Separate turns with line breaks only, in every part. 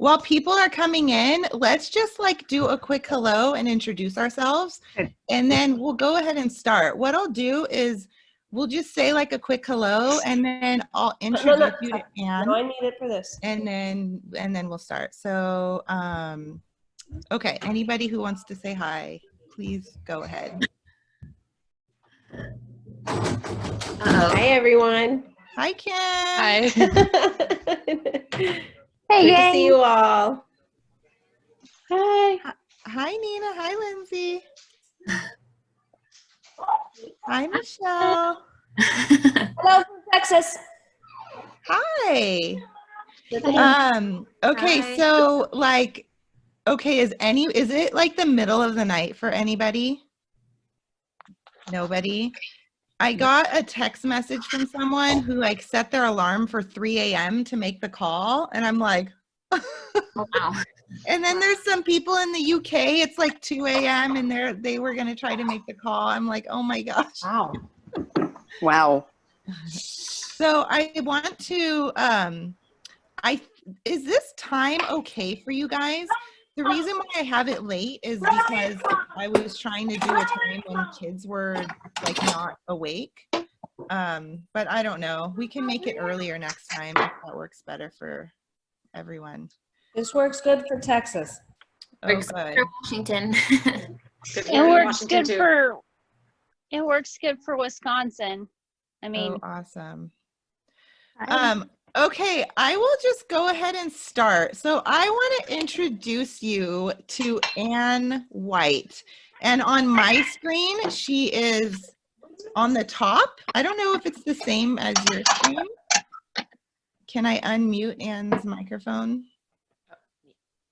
while people are coming in, let's just like do a quick hello and introduce ourselves. And then we'll go ahead and start. What I'll do is we'll just say like a quick hello and then I'll introduce you to Anne.
No, I need it for this.
And then we'll start. So, okay, anybody who wants to say hi, please go ahead.
Hi, everyone.
Hi, Kim.
Hi.
Hey, good to see you all. Hi.
Hi, Nina. Hi, Lindsay. Hi, Michelle.
Hello from Texas.
Hi. Okay,
Hi.
so like, okay, is it like the middle of the night for anybody? Nobody? I got a text message from someone who like set their alarm for 3 a.m. to make the call. And I'm like,
Oh, wow.
And then there's some people in the UK, it's like 2 a.m. and they were going to try to make the call. I'm like, oh my gosh.
Wow.
Wow.
So I want to, is this time okay for you guys? The reason why I have it late is because I was trying to do a time when kids were like not awake. But I don't know. We can make it earlier next time if that works better for everyone.
This works good for Texas.
Oh,
Works
good.
for Washington.
It works good for Wisconsin. I mean,
Oh, awesome. Okay, I will just go ahead and start. So I want to introduce you to Anne White. And on my screen, she is on the top. I don't know if it's the same as your screen. Can I unmute Anne's microphone?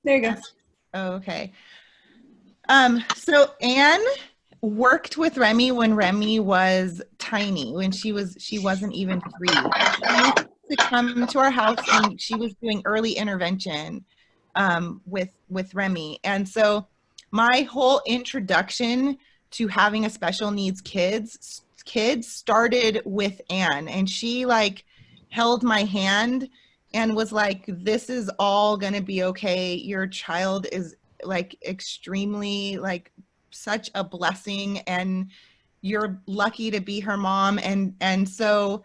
There you go.
Oh, okay. So Anne worked with Remy when Remy was tiny, when she wasn't even 3. She used to come to our house and she was doing early intervention with Remy. And so my whole introduction to having a special needs kids started with Anne, and she like held my hand and was like, this is all gonna be okay. Your child is like extremely like such a blessing and you're lucky to be her mom. And so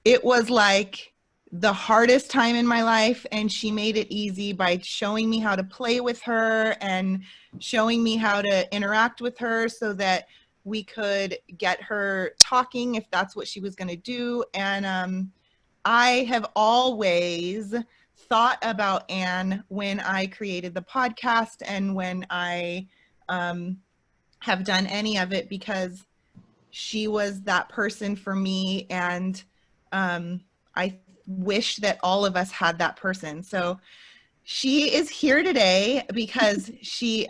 it was like the hardest time in my life, and she made it easy by showing me how to play with her and showing me how to interact with her so that we could get her talking if that's what she was going to do. And I have always thought about Anne when I created the podcast and when I have done any of it, because she was that person for me. And I wish that all of us had that person. So she is here today because she's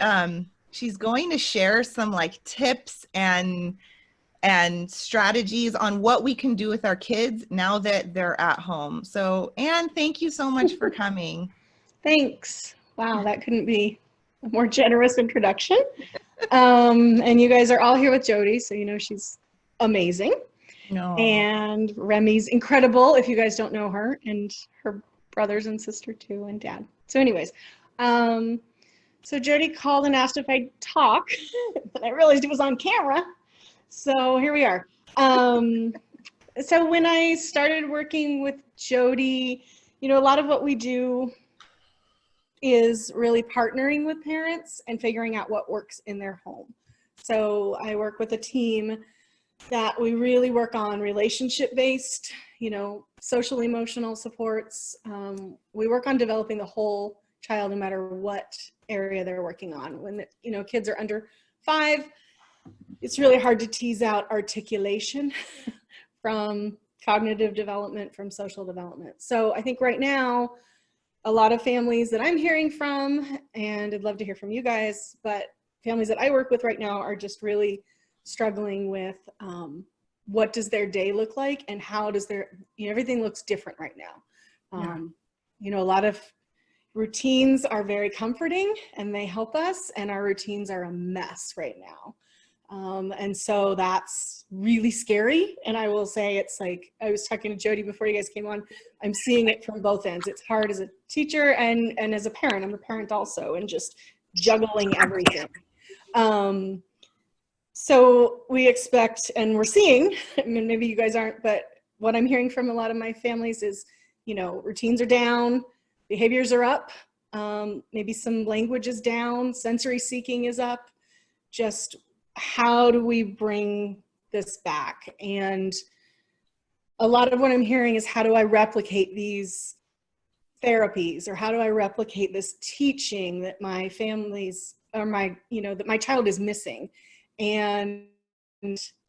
going to share some like tips and strategies on what we can do with our kids now that they're at home. So Anne, thank you so much for coming.
Thanks. Wow, that couldn't be a more generous introduction. And you guys are all here with Jody, so you know she's amazing.
No.
And Remy's incredible, if you guys don't know her, and her brothers and sister too, and dad. So anyways, so Jody called and asked if I'd talk, but I realized it was on camera. So here we are. So when I started working with Jody, you know, a lot of what we do is really partnering with parents and figuring out what works in their home. So I work with a team that we really work on relationship-based, you know, social emotional supports. We work on developing the whole child no matter what area they're working on. When, you know, kids are under 5, it's really hard to tease out articulation from cognitive development, from social development. So I think right now, a lot of families that I'm hearing from, and I'd love to hear from you guys, but families that I work with right now are just really struggling with what does their day look like, and how does their, you know, everything looks different right now. You know, a lot of routines are very comforting and they help us, and our routines are a mess right now. And so that's really scary. And I will say, it's like, I was talking to Jody before you guys came on, I'm seeing it from both ends. It's hard as a teacher and as a parent. I'm a parent also, and just juggling everything. So we expect, and we're seeing, I mean, maybe you guys aren't, but what I'm hearing from a lot of my families is, you know, routines are down, behaviors are up, maybe some language is down, sensory seeking is up. Just how do we bring this back? And a lot of what I'm hearing is, how do I replicate these therapies, or how do I replicate this teaching that my families, or my, you know, that my child is missing? And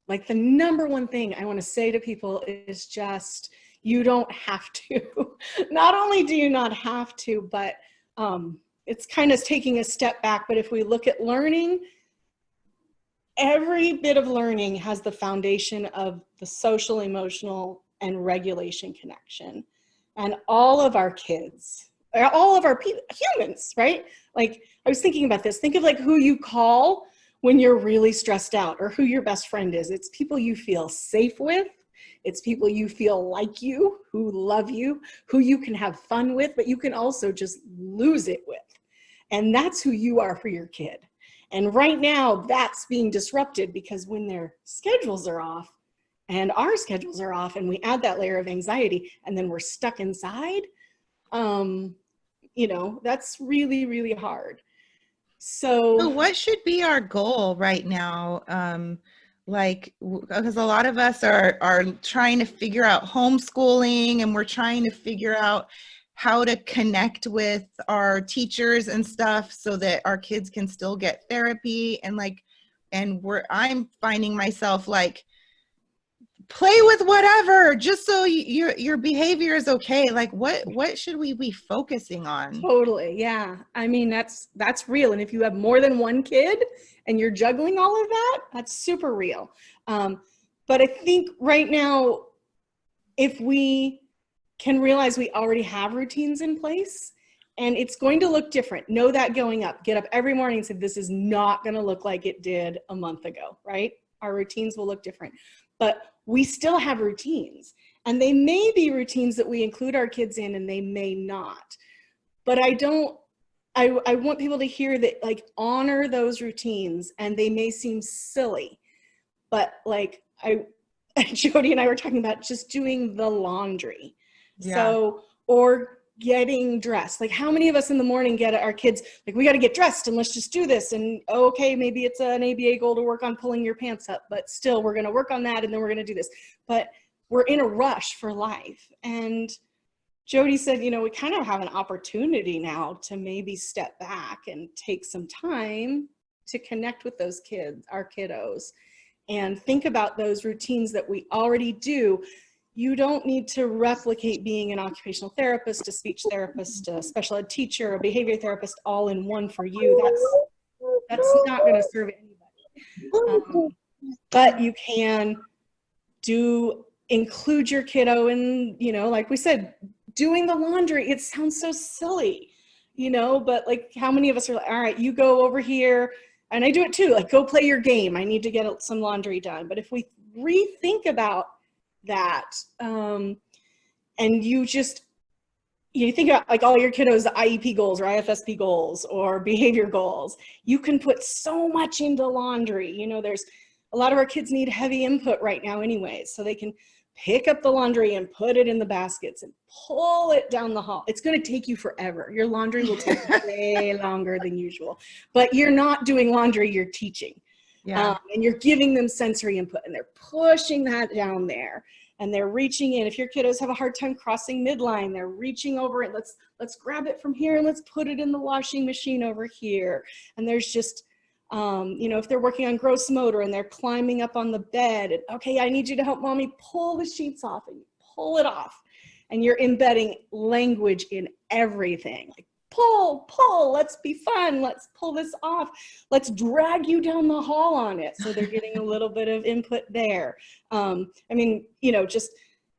like, the number one thing I want to say to people is just, you don't have to. Not only do you not have to, but it's kind of taking a step back. But if we look at learning, every bit of learning has the foundation of the social, emotional, and regulation connection. And all of our kids, all of our humans, right? Like, I was thinking about this. Think of like who you call when you're really stressed out, or who your best friend is. It's people you feel safe with. It's people you feel like you, who love you, who you can have fun with, but you can also just lose it with. And that's who you are for your kid. And right now, that's being disrupted, because when their schedules are off and our schedules are off, and we add that layer of anxiety, and then we're stuck inside, you know, that's really, really hard.
So what should be our goal right now? Like, because a lot of us are trying to figure out homeschooling, and we're trying to figure out how to connect with our teachers and stuff so that our kids can still get therapy. And like, I'm finding myself like, play with whatever, just so your behavior is okay. Like, what should we be focusing on?
Totally, yeah. I mean, that's real. And if you have more than one kid and you're juggling all of that, that's super real. But I think right now, if we can realize we already have routines in place, and it's going to look different. Know that going up. Get up every morning and say, this is not going to look like it did a month ago, right? Our routines will look different. But we still have routines, and they may be routines that we include our kids in, and they may not. But I want people to hear that, like, honor those routines, and they may seem silly, but like Jody and I were talking about just doing the laundry. Yeah. So, or getting dressed. Like, how many of us in the morning get our kids, like, we got to get dressed and let's just do this. And okay, maybe it's an ABA goal to work on pulling your pants up, but still we're going to work on that, and then we're going to do this. But we're in a rush for life. And Jody said, you know, we kind of have an opportunity now to maybe step back and take some time to connect with those kids, our kiddos, and think about those routines that we already do. You don't need to replicate being an occupational therapist, a speech therapist, a special ed teacher, a behavior therapist, all in one for you. That's not going to serve anybody. But you can include your kiddo in, you know, like we said, doing the laundry. It sounds so silly, you know, but like, how many of us are like, all right, you go over here, and I do it too, like, go play your game. I need to get some laundry done. But if we rethink about that, and you think about like all your kiddos' IEP goals or IFSP goals or behavior goals, you can put so much into laundry. You know, there's a lot of our kids need heavy input right now anyways, so they can pick up the laundry and put it in the baskets and pull it down the hall. It's going to take you forever. Your laundry will take way longer than usual, but you're not doing laundry, you're teaching. Yeah. And you're giving them sensory input, and they're pushing that down there, and they're reaching in. If your kiddos have a hard time crossing midline, they're reaching over it. Let's grab it from here and let's put it in the washing machine over here. And there's just, you know, if they're working on gross motor and they're climbing up on the bed, and okay, I need you to help mommy pull the sheets off, and you pull it off, and you're embedding language in everything. Like, pull, let's be fun, let's pull this off, let's drag you down the hall on it. So they're getting a little bit of input there. I mean, you know, just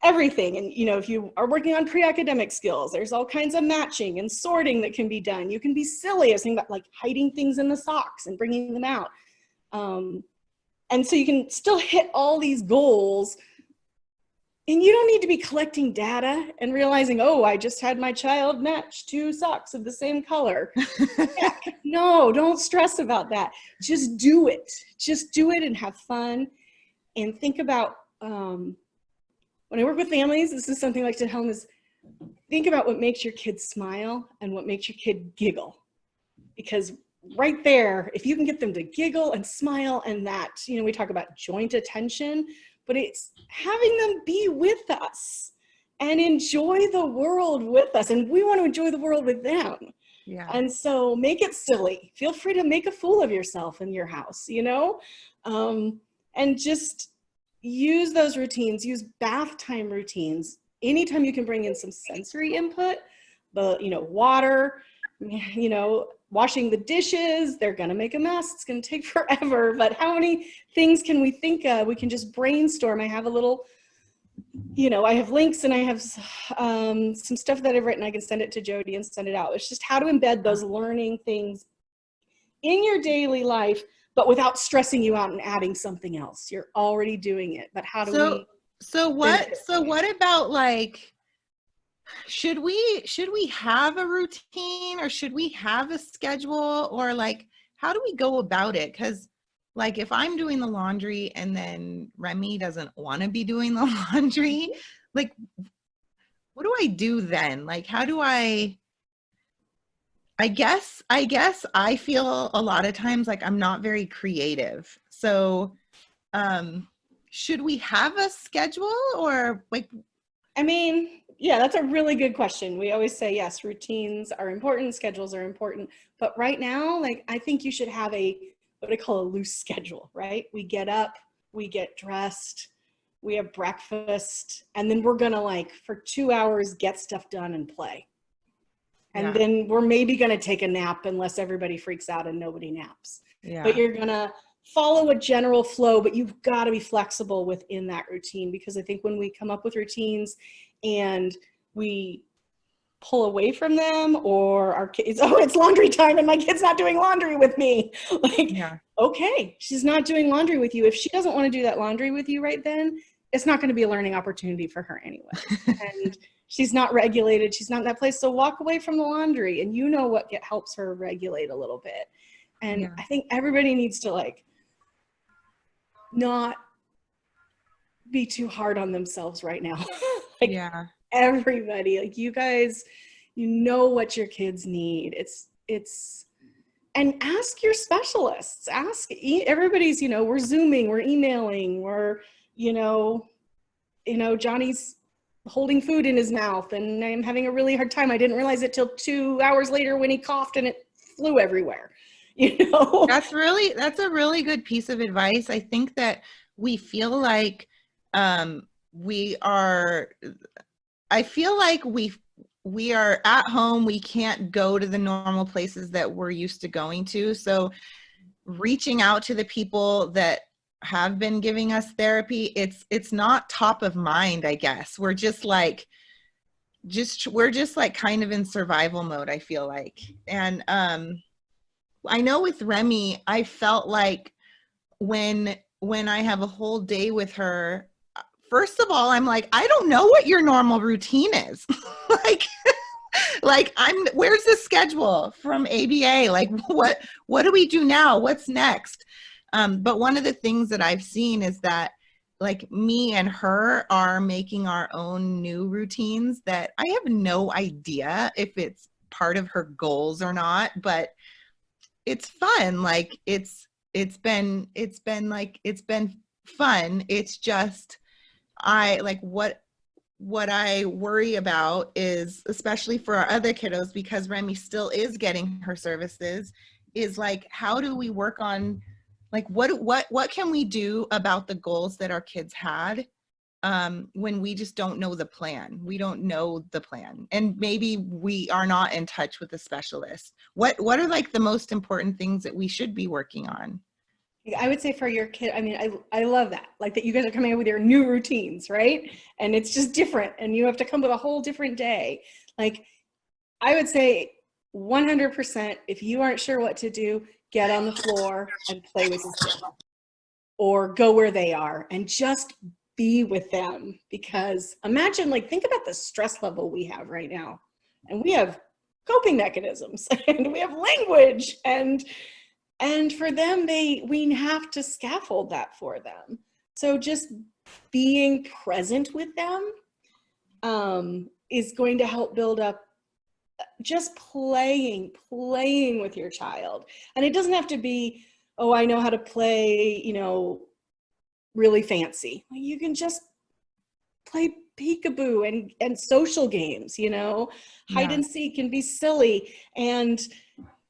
everything. And, you know, if you are working on pre-academic skills, there's all kinds of matching and sorting that can be done. You can be silly. I was thinking about like hiding things in the socks and bringing them out. And so you can still hit all these goals, and you don't need to be collecting data and realizing, oh, I just had my child match 2 socks of the same color. Heck, no, don't stress about that. Just do it. Just do it and have fun. And think about, when I work with families, this is something I like to tell them is, think about what makes your kid smile and what makes your kid giggle. Because right there, if you can get them to giggle and smile, and that, you know, we talk about joint attention, but it's having them be with us and enjoy the world with us. And we want to enjoy the world with them.
Yeah.
And so make it silly. Feel free to make a fool of yourself in your house, you know, and just use those routines, use bath time routines. Anytime you can bring in some sensory input, but, you know, water, you know, washing the dishes, they're going to make a mess. It's going to take forever. But how many things can we think of? We can just brainstorm. I have a little, you know, I have links and I have some stuff that I've written. I can send it to Jody and send it out. It's just how to embed those learning things in your daily life, but without stressing you out and adding something else. You're already doing it. But how do we?
So what about, like, should we have a routine, or should we have a schedule, or like, how do we go about it? Because, like, if I'm doing the laundry and then Remy doesn't want to be doing the laundry, like, what do I do then? Like, how do I guess I feel a lot of times like I'm not very creative. So, should we have a schedule, or like?
I mean, yeah, that's a really good question. We always say, yes, routines are important, schedules are important. But right now, like, I think you should have what I call a loose schedule, right? We get up, we get dressed, we have breakfast, and then we're gonna, like, for 2 hours, get stuff done and play. And then we're maybe gonna take a nap unless everybody freaks out and nobody naps.
Yeah.
But you're gonna follow a general flow, but you've got to be flexible within that routine, because I think when we come up with routines and we pull away from them, or our kids, oh, it's laundry time and my kid's not doing laundry with me. Like, okay, she's not doing laundry with you. If she doesn't want to do that laundry with you right then, it's not going to be a learning opportunity for her anyway. And she's not regulated. She's not in that place. So walk away from the laundry, and you know what helps her regulate a little bit. And I think everybody needs to, like, not be too hard on themselves right now. Like, everybody, like, you guys, you know what your kids need. And ask your specialists, everybody's, you know, we're Zooming, we're emailing, we're, you know, Johnny's holding food in his mouth and I'm having a really hard time. I didn't realize it till 2 hours later when he coughed and it flew everywhere. You know,
that's a really good piece of advice. I think that we feel like I feel like we are at home. We can't go to the normal places that we're used to going to. So reaching out to the people that have been giving us therapy, it's not top of mind, I guess. We're just like kind of in survival mode, I feel like. And I know with Remy, I felt like when I have a whole day with her, first of all, I'm like, I don't know what your normal routine is. like where's the schedule from ABA? Like, what do we do now? What's next? But one of the things that I've seen is that, like, me and her are making our own new routines that I have no idea if it's part of her goals or not, but it's fun. Like, it's been fun. It's just, what I worry about is, especially for our other kiddos, because Remy still is getting her services, is like, how do we work on, like, what can we do about the goals that our kids had, when we just don't know the plan? We don't know the plan, and maybe we are not in touch with the specialist. What are, like, the most important things that we should be working on?
I would say for your kid, I mean, I love that, like, that you guys are coming up with your new routines, right? And it's just different, and you have to come with a whole different day. Like, I would say 100%, if you aren't sure what to do, get on the floor and play with your kid. or go where they are and just be with them. Because imagine, like, think about the stress level we have right now. And we have coping mechanisms and we have language, and for them, we have to scaffold that for them. So just being present with them is going to help build up just playing with your child. And it doesn't have to be, oh, I know how to play, you know, really fancy. You can just play peekaboo and social games, you know, hide and seek can be silly, and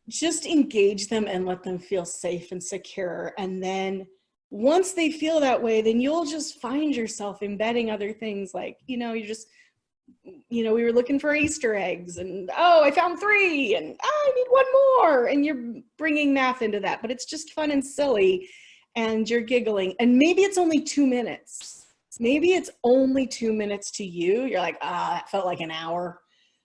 just engage them and let them feel safe and secure. And then once they feel that way, then you'll just find yourself embedding other things, like, you know, you just, you know, we were looking for Easter eggs, and oh, I found 3, and oh, I need 1 more, and you're bringing math into that, but it's just fun and silly, and you're giggling, and maybe it's only 2 minutes. Maybe it's only 2 minutes to you. You're like, that felt like an hour.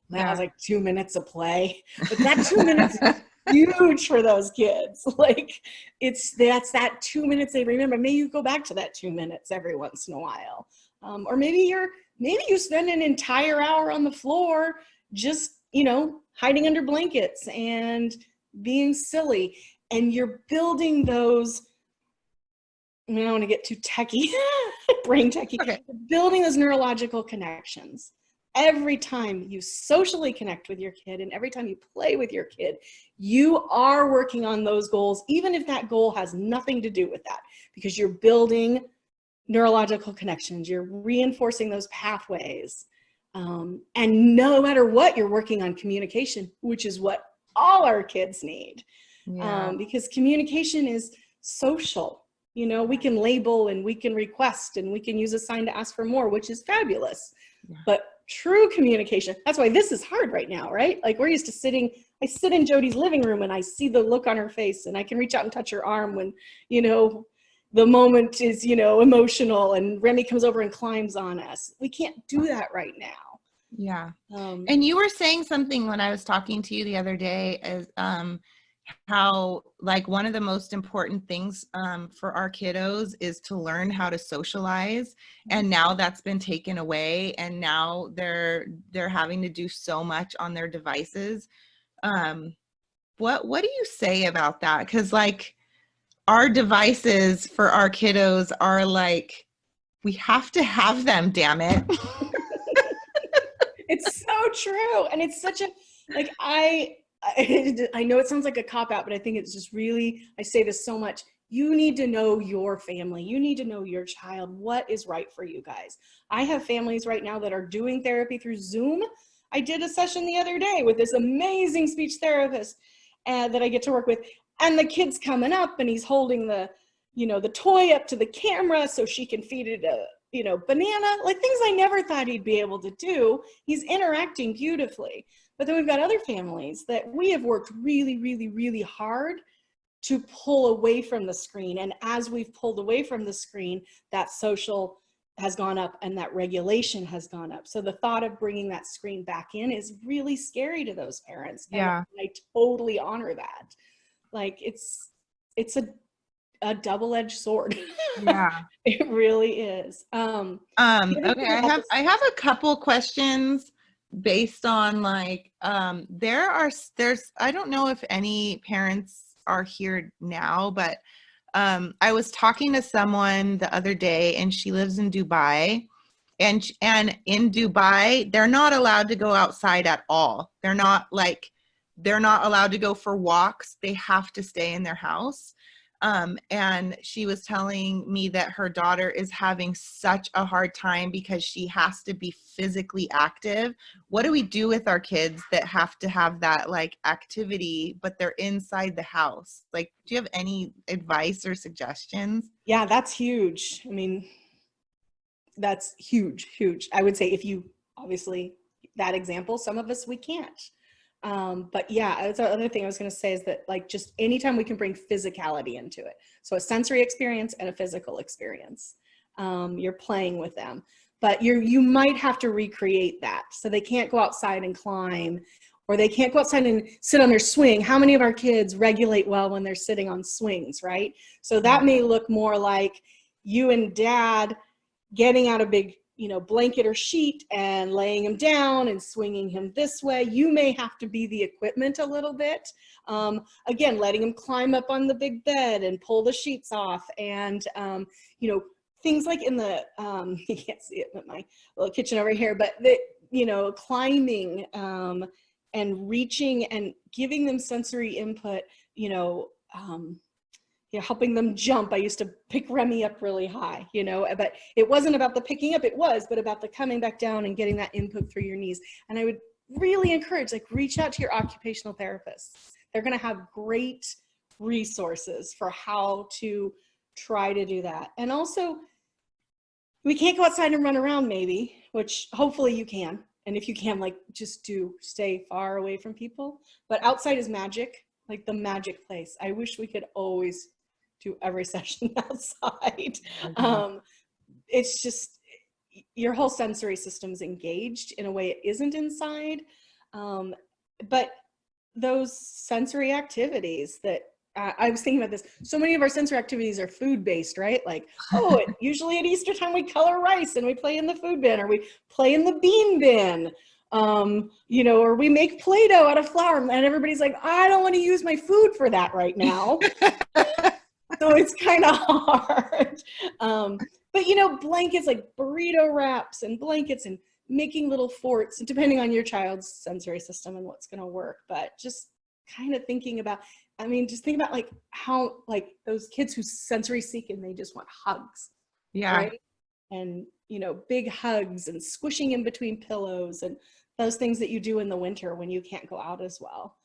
That was like 2 minutes of play, but that 2 minutes is huge for those kids. Like, that's that 2 minutes they remember. Maybe you go back to that 2 minutes every once in a while, or maybe you spend an entire hour on the floor just, you know, hiding under blankets and being silly, and you're building those. I don't want to get too techie, brain techie. Okay. Building those neurological connections. Every time you socially connect with your kid and every time you play with your kid, you are working on those goals, even if that goal has nothing to do with that, because you're building neurological connections, you're reinforcing those pathways. And no matter what, you're working on communication, which is what all our kids need. Because communication is social. You know, we can label and we can request and we can use a sign to ask for more, which is fabulous. But true communication, that's why this is hard right now, right? Like, we're used to I sit in Jody's living room and I see the look on her face, and I can reach out and touch her arm when, you know, the moment is, you know, emotional, and Remy comes over and climbs on us. We can't do that right now.
Yeah. And you were saying something when I was talking to you the other day, is how, like, one of the most important things for our kiddos is to learn how to socialize, and now that's been taken away, and now they're having to do so much on their devices. What do you say about that? Because, like, our devices for our kiddos are like, we have to have them, damn it.
It's so true. And it's such a, like, I know it sounds like a cop-out, but I think it's just really, I say this so much, you need to know your family. You need to know your child, what is right for you guys. I have families right now that are doing therapy through Zoom. I did a session the other day with this amazing speech therapist that I get to work with. And the kid's coming up and he's holding the, you know, the toy up to the camera so she can feed it a, you know, banana, like things I never thought he'd be able to do. He's interacting beautifully. But then we've got other families that we have worked really, really, really hard to pull away from the screen. And as we've pulled away from the screen, that social has gone up and that regulation has gone up. So the thought of bringing that screen back in is really scary to those parents.
Yeah.
And I totally honor that. Like, it's a double-edged sword.
Yeah.
It really is.
Okay, I have a couple questions based on, like, there's, I don't know if any parents are here now, but I was talking to someone the other day, and she lives in Dubai, and in Dubai, they're not allowed to go outside at all. They're not allowed to go for walks. They have to stay in their house. And she was telling me that her daughter is having such a hard time because she has to be physically active. What do we do with our kids that have to have that, like, activity, but they're inside the house? Like, do you have any advice or suggestions?
Yeah, that's huge. I mean, that's huge, huge. I would say, if you, obviously, that example, some of us, we can't. But yeah, that's the other thing I was going to say, is that, like, just anytime we can bring physicality into it. So a sensory experience and a physical experience, you're playing with them, but you might have to recreate that. So they can't go outside and climb, or they can't go outside and sit on their swing. How many of our kids regulate well when they're sitting on swings, right? So that may look more like you and dad getting out a big, blanket or sheet and laying him down and swinging him this way. You may have to be the equipment a little bit. Again, letting him climb up on the big bed and pull the sheets off, and things like in the you can't see it with my little kitchen over here, but the climbing and reaching and giving them sensory input, helping them jump. I used to pick Remy up really high, but it wasn't about the picking up, but about the coming back down and getting that input through your knees. And I would really encourage, reach out to your occupational therapists. They're going to have great resources for how to try to do that. And also, we can't go outside and run around maybe, which hopefully you can. And if you can, just do stay far away from people. But outside is magic, the magic place. I wish we could always do every session outside. It's just, your whole sensory system's engaged in a way it isn't inside. But those sensory activities that, I was thinking about this. So many of our sensory activities are food-based, right? Usually at Easter time we color rice and we play in the food bin, or we play in the bean bin, or we make Play-Doh out of flour, and everybody's like, I don't want to use my food for that right now. So it's kind of hard. But blankets, burrito wraps and blankets, and making little forts, depending on your child's sensory system and what's going to work. But just kind of thinking about, just think about how those kids who sensory seek and they just want hugs.
Yeah.
Right? And, big hugs and squishing in between pillows and those things that you do in the winter when you can't go out as well.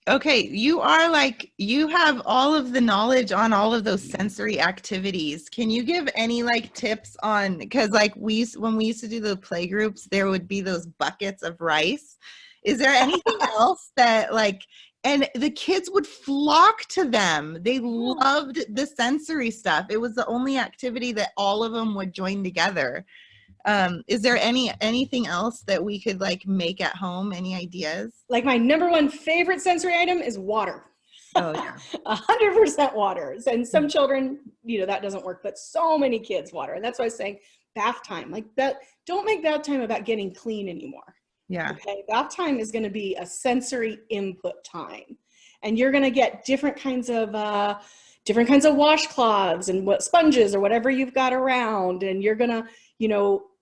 Okay. You have all of the knowledge on all of those sensory activities. Can you give any tips on, because when we used to do the play groups, there would be those buckets of rice. Is there anything else that and the kids would flock to them. They loved the sensory stuff. It was the only activity that all of them would join together. Is there anything else that we could make at home? Any ideas?
My number one favorite sensory item is water.
Oh yeah.
100% water. And some children, that doesn't work, but so many kids water. And that's why I was saying bath time. Don't make bath time about getting clean anymore.
Yeah.
Okay. Bath time is going to be a sensory input time, and you're going to get different kinds of washcloths and what sponges or whatever you've got around, and you're going to,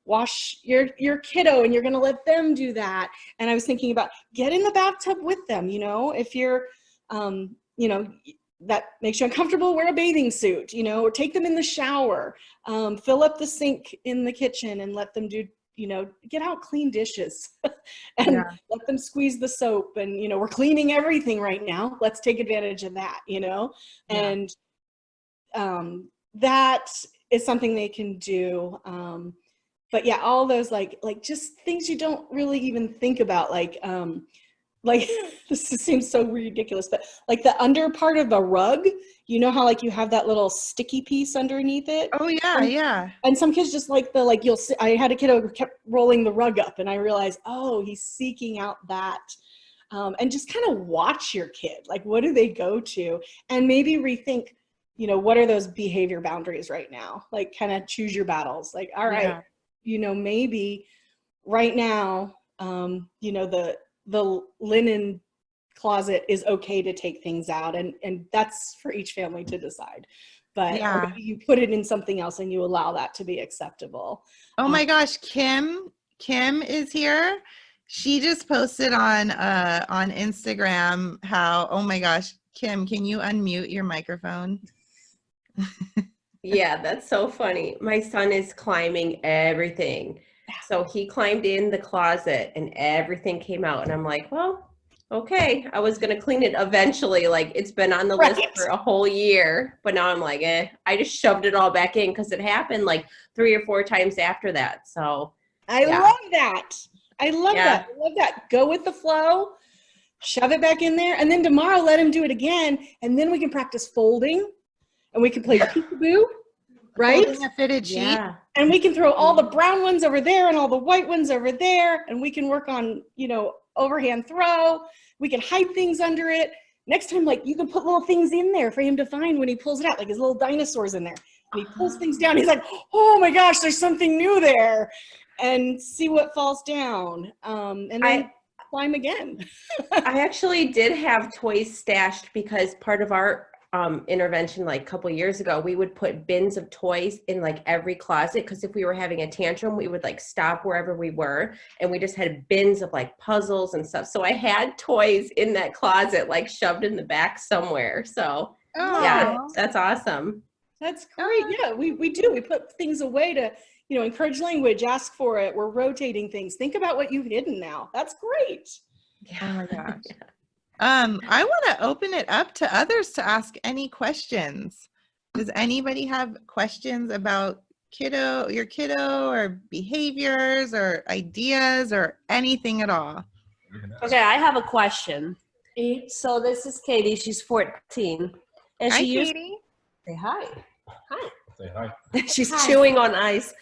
wash your kiddo, and you're going to let them do that. And I was thinking about get in the bathtub with them. If you're, that makes you uncomfortable, wear a bathing suit, or take them in the shower, fill up the sink in the kitchen and let them do, get out clean dishes and let them squeeze the soap. And, we're cleaning everything right now. Let's take advantage of that, and that is something they can do. But yeah, all those just things you don't really even think about, this seems so ridiculous, but the under part of the rug, how you have that little sticky piece underneath it.
Oh yeah, yeah.
And some kids just you'll see. I had a kiddo who kept rolling the rug up, and I realized, oh, he's seeking out that. And just kind of watch your kid. What do they go to? And maybe rethink, what are those behavior boundaries right now? Kind of choose your battles. All right, maybe right now, the linen closet is okay to take things out, and that's for each family to decide. But you put it in something else and you allow that to be acceptable.
Oh my gosh, Kim is here. She just posted on Instagram how, oh my gosh, Kim, can you unmute your microphone?
Yeah, that's so funny. My son is climbing everything. So he climbed in the closet and everything came out. And I'm like, well, okay. I was going to clean it eventually. It's been on the list for a whole year. But now I'm like, I just shoved it all back in because it happened 3 or 4 times after that. So
I love that. I love that. Go with the flow. Shove it back in there. And then tomorrow, let him do it again. And then we can practice folding. And we can play peekaboo, right?
Folding a fitted sheet.
Yeah.
And we can throw all the brown ones over there and all the white ones over there. And we can work on, overhand throw. We can hide things under it. Next time, like, you can put little things in there for him to find when he pulls it out, like his little dinosaurs in there. And he pulls things down. He's like, oh my gosh, there's something new there. And see what falls down. And then climb again.
I actually did have toys stashed because part of our intervention, like a couple years ago, we would put bins of toys in like every closet, because if we were having a tantrum, we would like stop wherever we were, and we just had bins of like puzzles and stuff. So I had toys in that closet, like shoved in the back somewhere. So yeah, that's awesome.
That's great. Yeah, we do. We put things away to, you know, encourage language, ask for it. We're rotating things. Think about what you've hidden now. That's great.
Yeah. Oh my gosh.
I want to open it up to others to ask any questions. Does anybody have questions about your kiddo or behaviors or ideas or anything at all?
Okay, I have a question. So this is Katie. She's 14. And
Hi,
she used
Katie.
say hi. Hi.
Say hi.
She's chewing on ice.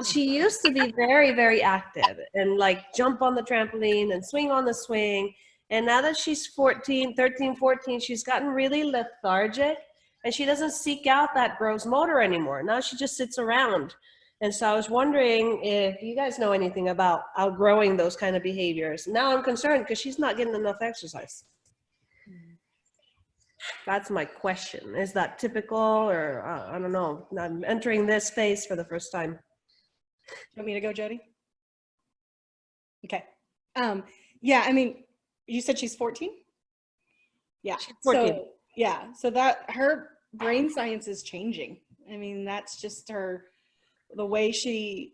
She used to be very, very active and like jump on the trampoline and swing on the swing. And now that she's 13, 14, she's gotten really lethargic and she doesn't seek out that gross motor anymore. Now she just sits around. And so I was wondering if you guys know anything about outgrowing those kind of behaviors. Now I'm concerned because she's not getting enough exercise. That's my question. Is that typical, or I don't know. I'm entering this phase for the first time.
You want me to go, Jody? Okay. Yeah, I mean, you said she's 14? Yeah.
She's 14.
So, yeah, so that her brain science is changing. I mean, that's just the way she,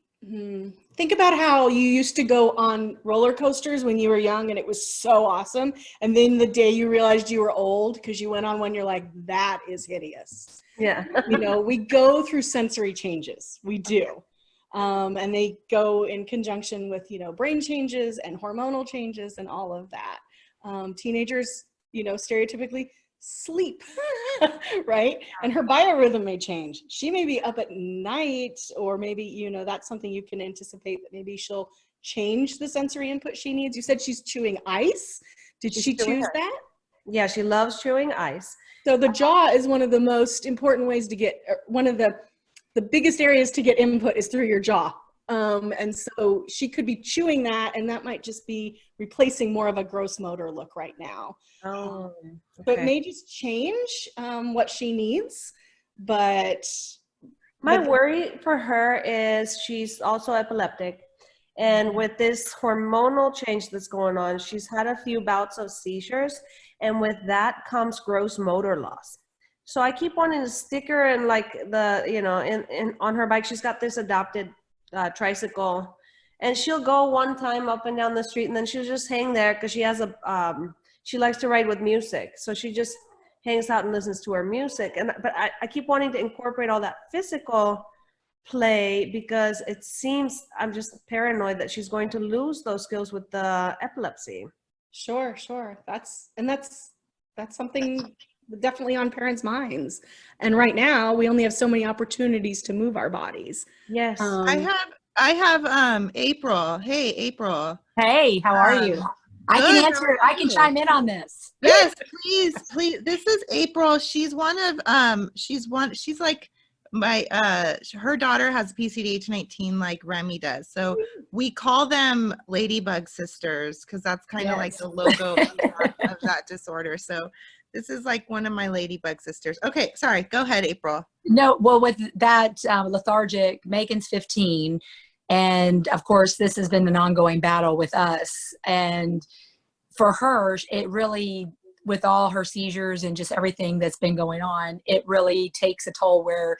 think about how you used to go on roller coasters when you were young and it was so awesome. And then the day you realized you were old because you went on one, you're like, that is hideous.
Yeah.
You know, we go through sensory changes. We do. And they go in conjunction with, you know, brain changes and hormonal changes and all of that. Teenagers, you know, stereotypically sleep, right? And her biorhythm may change. She may be up at night, or maybe, you know, that's something you can anticipate, that maybe she'll change the sensory input she needs. You said she's chewing ice. Did she choose that?
Yeah, she loves chewing ice.
So the jaw is one of the most important ways to get, one of the biggest areas to get input is through your jaw. And so she could be chewing that, and that might just be replacing more of a gross motor look right now.
Oh,
So it may just change what she needs, but
my worry for her is she's also epileptic. And with this hormonal change that's going on, she's had a few bouts of seizures, and with that comes gross motor loss. So I keep wanting to stick her in, like, the, you know, in on her bike. She's got this adopted tricycle, and she'll go one time up and down the street, and then she'll just hang there because she has she likes to ride with music, so she just hangs out and listens to her music. But I keep wanting to incorporate all that physical play because it seems, I'm just paranoid that she's going to lose those skills with the epilepsy.
Sure. That's something definitely on parents' minds. And right now we only have so many opportunities to move our bodies.
Yes.
I have April. Hey, April.
Hey, how are you? I
good,
can answer. I can chime in on this.
Yes, please. This is April. She's one of she's like my her daughter has PCD 19 like Remy does. So we call them Ladybug Sisters because that's kind of like the logo of that disorder. So this is like one of my Ladybug Sisters. Okay, sorry. Go ahead, April.
No, well, with that lethargic, Megan's 15. And of course, this has been an ongoing battle with us. And for her, it really, with all her seizures and just everything that's been going on, it really takes a toll where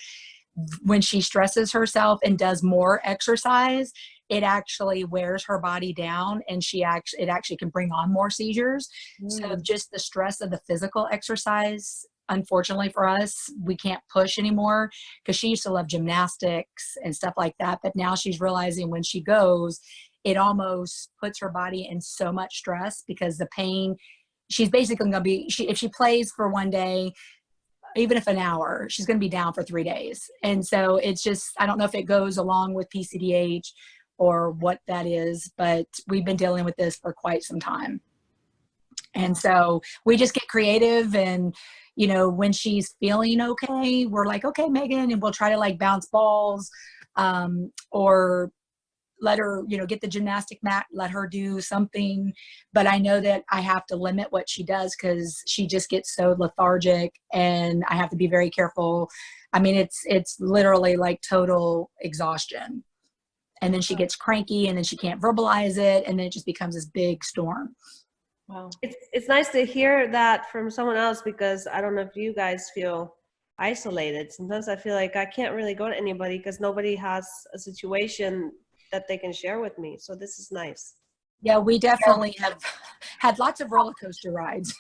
when she stresses herself and does more exercise, it actually wears her body down, and it actually can bring on more seizures. So just the stress of the physical exercise, unfortunately for us, we can't push anymore, because she used to love gymnastics and stuff like that. But now she's realizing when she goes, it almost puts her body in so much stress because the pain, she's basically going to be, if she plays for one day, even if an hour, she's going to be down for 3 days. And so it's just, I don't know if it goes along with PCDH, or what that is, but we've been dealing with this for quite some time. And so we just get creative, and, you know, when she's feeling okay, we're like, okay, Megan, and we'll try to like bounce balls, or let her, you know, get the gymnastic mat, let her do something. But I know that I have to limit what she does because she just gets so lethargic, and I have to be very careful. I mean, it's literally like total exhaustion. And then she gets cranky, and then she can't verbalize it, and then it just becomes this big storm.
Wow.
It's nice to hear that from someone else, because I don't know if you guys feel isolated. Sometimes I feel like I can't really go to anybody because nobody has a situation that they can share with me. So this is nice.
Yeah, we definitely have had lots of roller coaster rides.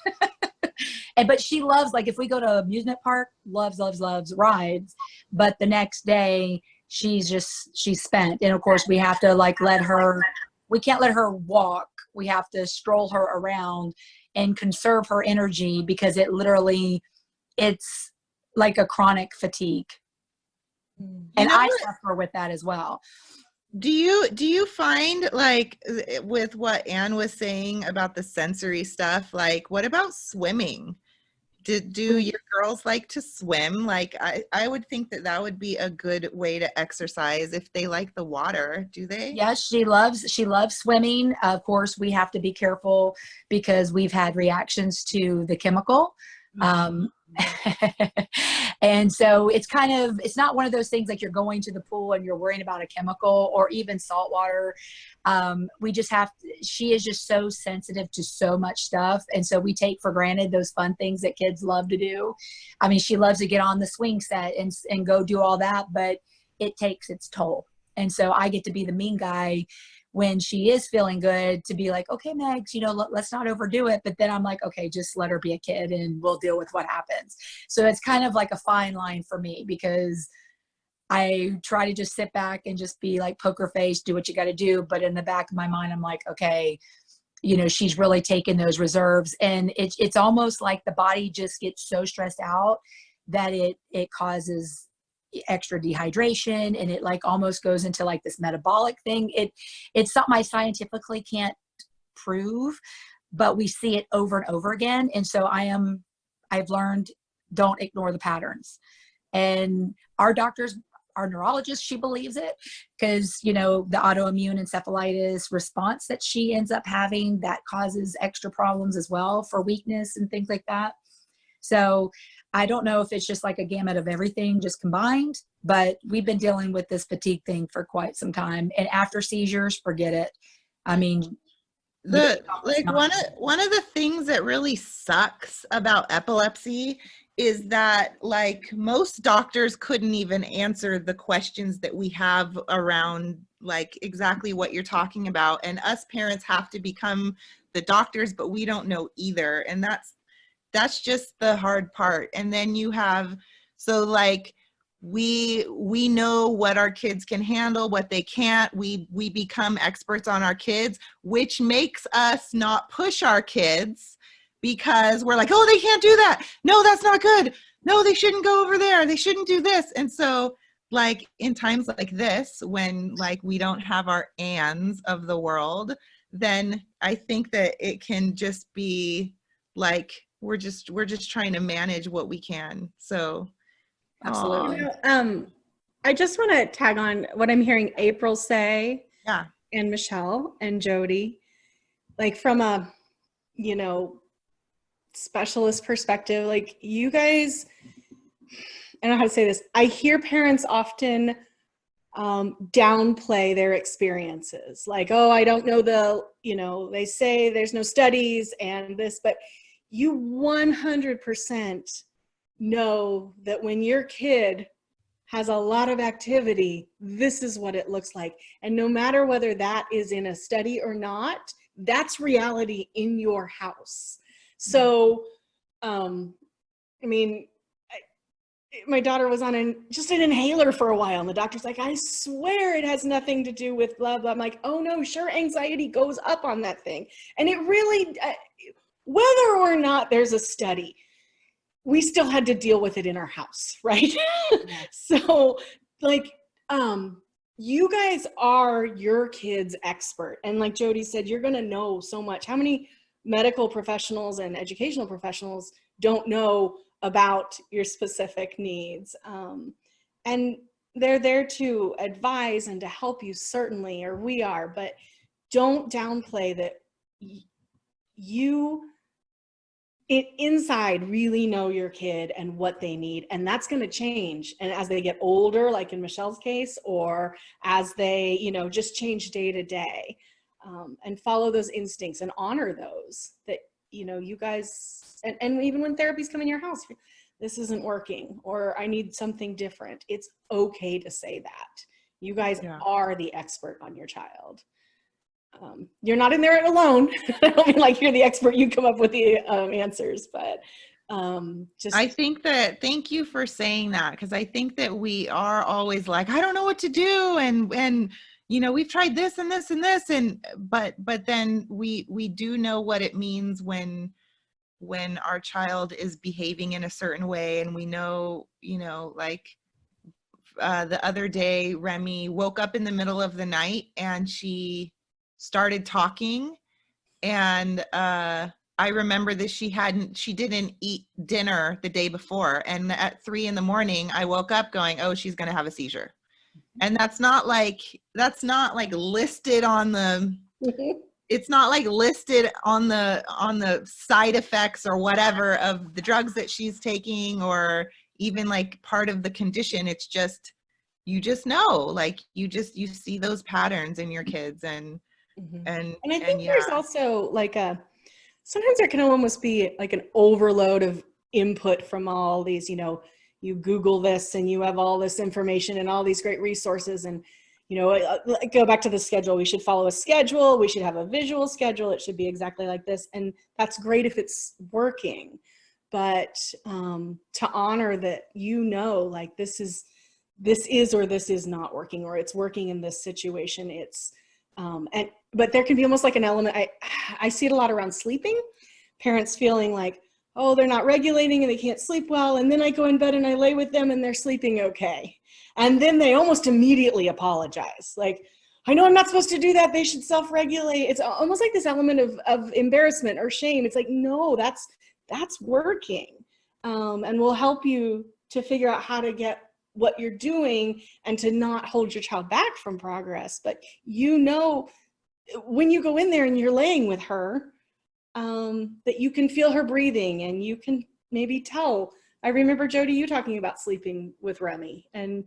But she loves, like, if we go to amusement park, loves rides. But the next day she's spent. And of course we have to like we can't let her walk. We have to stroll her around and conserve her energy, because it's like a chronic fatigue. And I suffer with that as well.
Do you find, like, with what Anne was saying about the sensory stuff, like, what about swimming? Do your girls like to swim? Like, I would think that would be a good way to exercise if they like the water. Do they?
Yes, she loves swimming. Of course, we have to be careful because we've had reactions to the chemical. And so it's not one of those things like you're going to the pool and you're worrying about a chemical, or even salt water. She is just so sensitive to so much stuff. And so we take for granted those fun things that kids love to do. I mean, she loves to get on the swing set and go do all that, but it takes its toll. And so I get to be the mean guy when she is feeling good, to be like, okay, Megs, you know, let's not overdo it. But then I'm like, okay, just let her be a kid and we'll deal with what happens. So it's kind of like a fine line for me, because I try to just sit back and just be like poker face, do what you got to do. But in the back of my mind, I'm like, okay, you know, she's really taken those reserves, and it's almost like the body just gets so stressed out that it causes extra dehydration, and it like almost goes into like this metabolic thing. It's something I scientifically can't prove, but we see it over and over again. And so I've learned, don't ignore the patterns. And our neurologist, she believes it, because, you know, the autoimmune encephalitis response that she ends up having, that causes extra problems as well for weakness and things like that. So I don't know if it's just like a gamut of everything just combined, but we've been dealing with this fatigue thing for quite some time. And after seizures, forget it. I mean,
one of the things that really sucks about epilepsy is that, like, most doctors couldn't even answer the questions that we have around, like, exactly what you're talking about. And us parents have to become the doctors, but we don't know either. And that's just the hard part. And then you have, so like, we know what our kids can handle, what they can't. We become experts on our kids, which makes us not push our kids, because we're like, oh, they can't do that. No, that's not good. No, they shouldn't go over there. They shouldn't do this. And so, like, in times like this, when like we don't have our Anns of the world, then I think that it can just be like, we're just trying to manage what we can. So
absolutely.
You know, I just want to tag on what I'm hearing April say,
yeah,
and Michelle and Jody, like from a, you know, specialist perspective, like you guys, I don't know how to say this. I hear parents often downplay their experiences. Like, oh, I don't know they say there's no studies and this, but you 100% know that when your kid has a lot of activity, this is what it looks like. And no matter whether that is in a study or not, that's reality in your house. So, I mean, my daughter was on just an inhaler for a while, and the doctor's like, I swear it has nothing to do with blah, blah. I'm like, oh no, sure, anxiety goes up on that thing. And it really, whether or not there's a study, we still had to deal with it in our house, right? So, like, you guys are your kid's expert. And like Jody said, you're going to know so much. How many medical professionals and educational professionals don't know about your specific needs? And they're there to advise and to help you, certainly, or we are, but don't downplay that you inside really know your kid and what they need, and that's going to change. And as they get older, like in Michelle's case, or as they, you know, just change day to day, and follow those instincts and honor those that, you know, you guys, and even when therapies come in your house, this isn't working, or I need something different. It's okay to say that. You guys are the expert on your child. You're not in there alone. I don't mean like you're the expert, you come up with the answers, but just.
I think that, thank you for saying that, because I think that we are always like, I don't know what to do. And you know, we've tried this and this and this, but then we do know what it means when our child is behaving in a certain way. And we know, you know, like the other day, Remy woke up in the middle of the night and she started talking, and I remember that she didn't eat dinner the day before, and at 3 a.m. I woke up going, oh, she's going to have a seizure. And that's not like listed on the it's not like listed on the side effects or whatever of the drugs that she's taking, or even like part of the condition. It's just, you just know, like you see those patterns in your kids. And
I think there's also like sometimes there can almost be like an overload of input from all these, you know, you Google this and you have all this information and all these great resources, and, you know, go back to the schedule. We should follow a schedule. We should have a visual schedule. It should be exactly like this. And that's great if it's working, but to honor that, you know, like this is or this is not working, or it's working in this situation. It's but there can be almost like an element, I see it a lot around sleeping, parents feeling like, oh, they're not regulating and they can't sleep well. And then I go in bed and I lay with them and they're sleeping okay. And then they almost immediately apologize. Like, I know I'm not supposed to do that. They should self-regulate. It's almost like this element of embarrassment or shame. It's like, no, that's working. And we'll help you to figure out how to get what you're doing and to not hold your child back from progress. But you know, when you go in there and you're laying with her, that you can feel her breathing, and you can maybe tell. I remember, Jody, you talking about sleeping with Remy, and,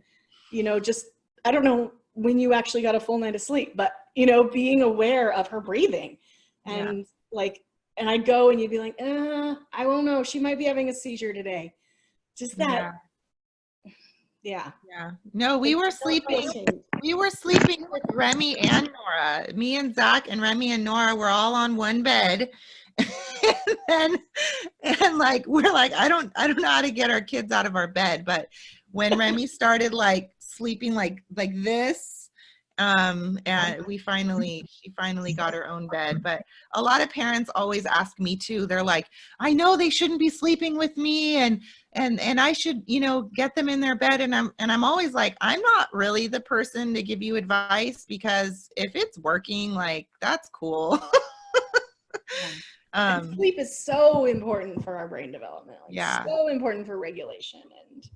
you know, just, I don't know when you actually got a full night of sleep, but, you know, being aware of her breathing, and like, and I'd go and you'd be like, I don't know, she might be having a seizure today. Just that. Yeah.
No, we were sleeping with Remy and Nora. Me and Zach and Remy and Nora were all on one bed. and like, we're like, I don't know how to get our kids out of our bed. But when Remy started like sleeping like this, and she finally got her own bed. But a lot of parents always ask me too. They're like, I know they shouldn't be sleeping with me, and I should, you know, get them in their bed. And I'm always like, I'm not really the person to give you advice, because if it's working, like, that's cool.
Sleep is so important for our brain development. Like, so important for regulation, and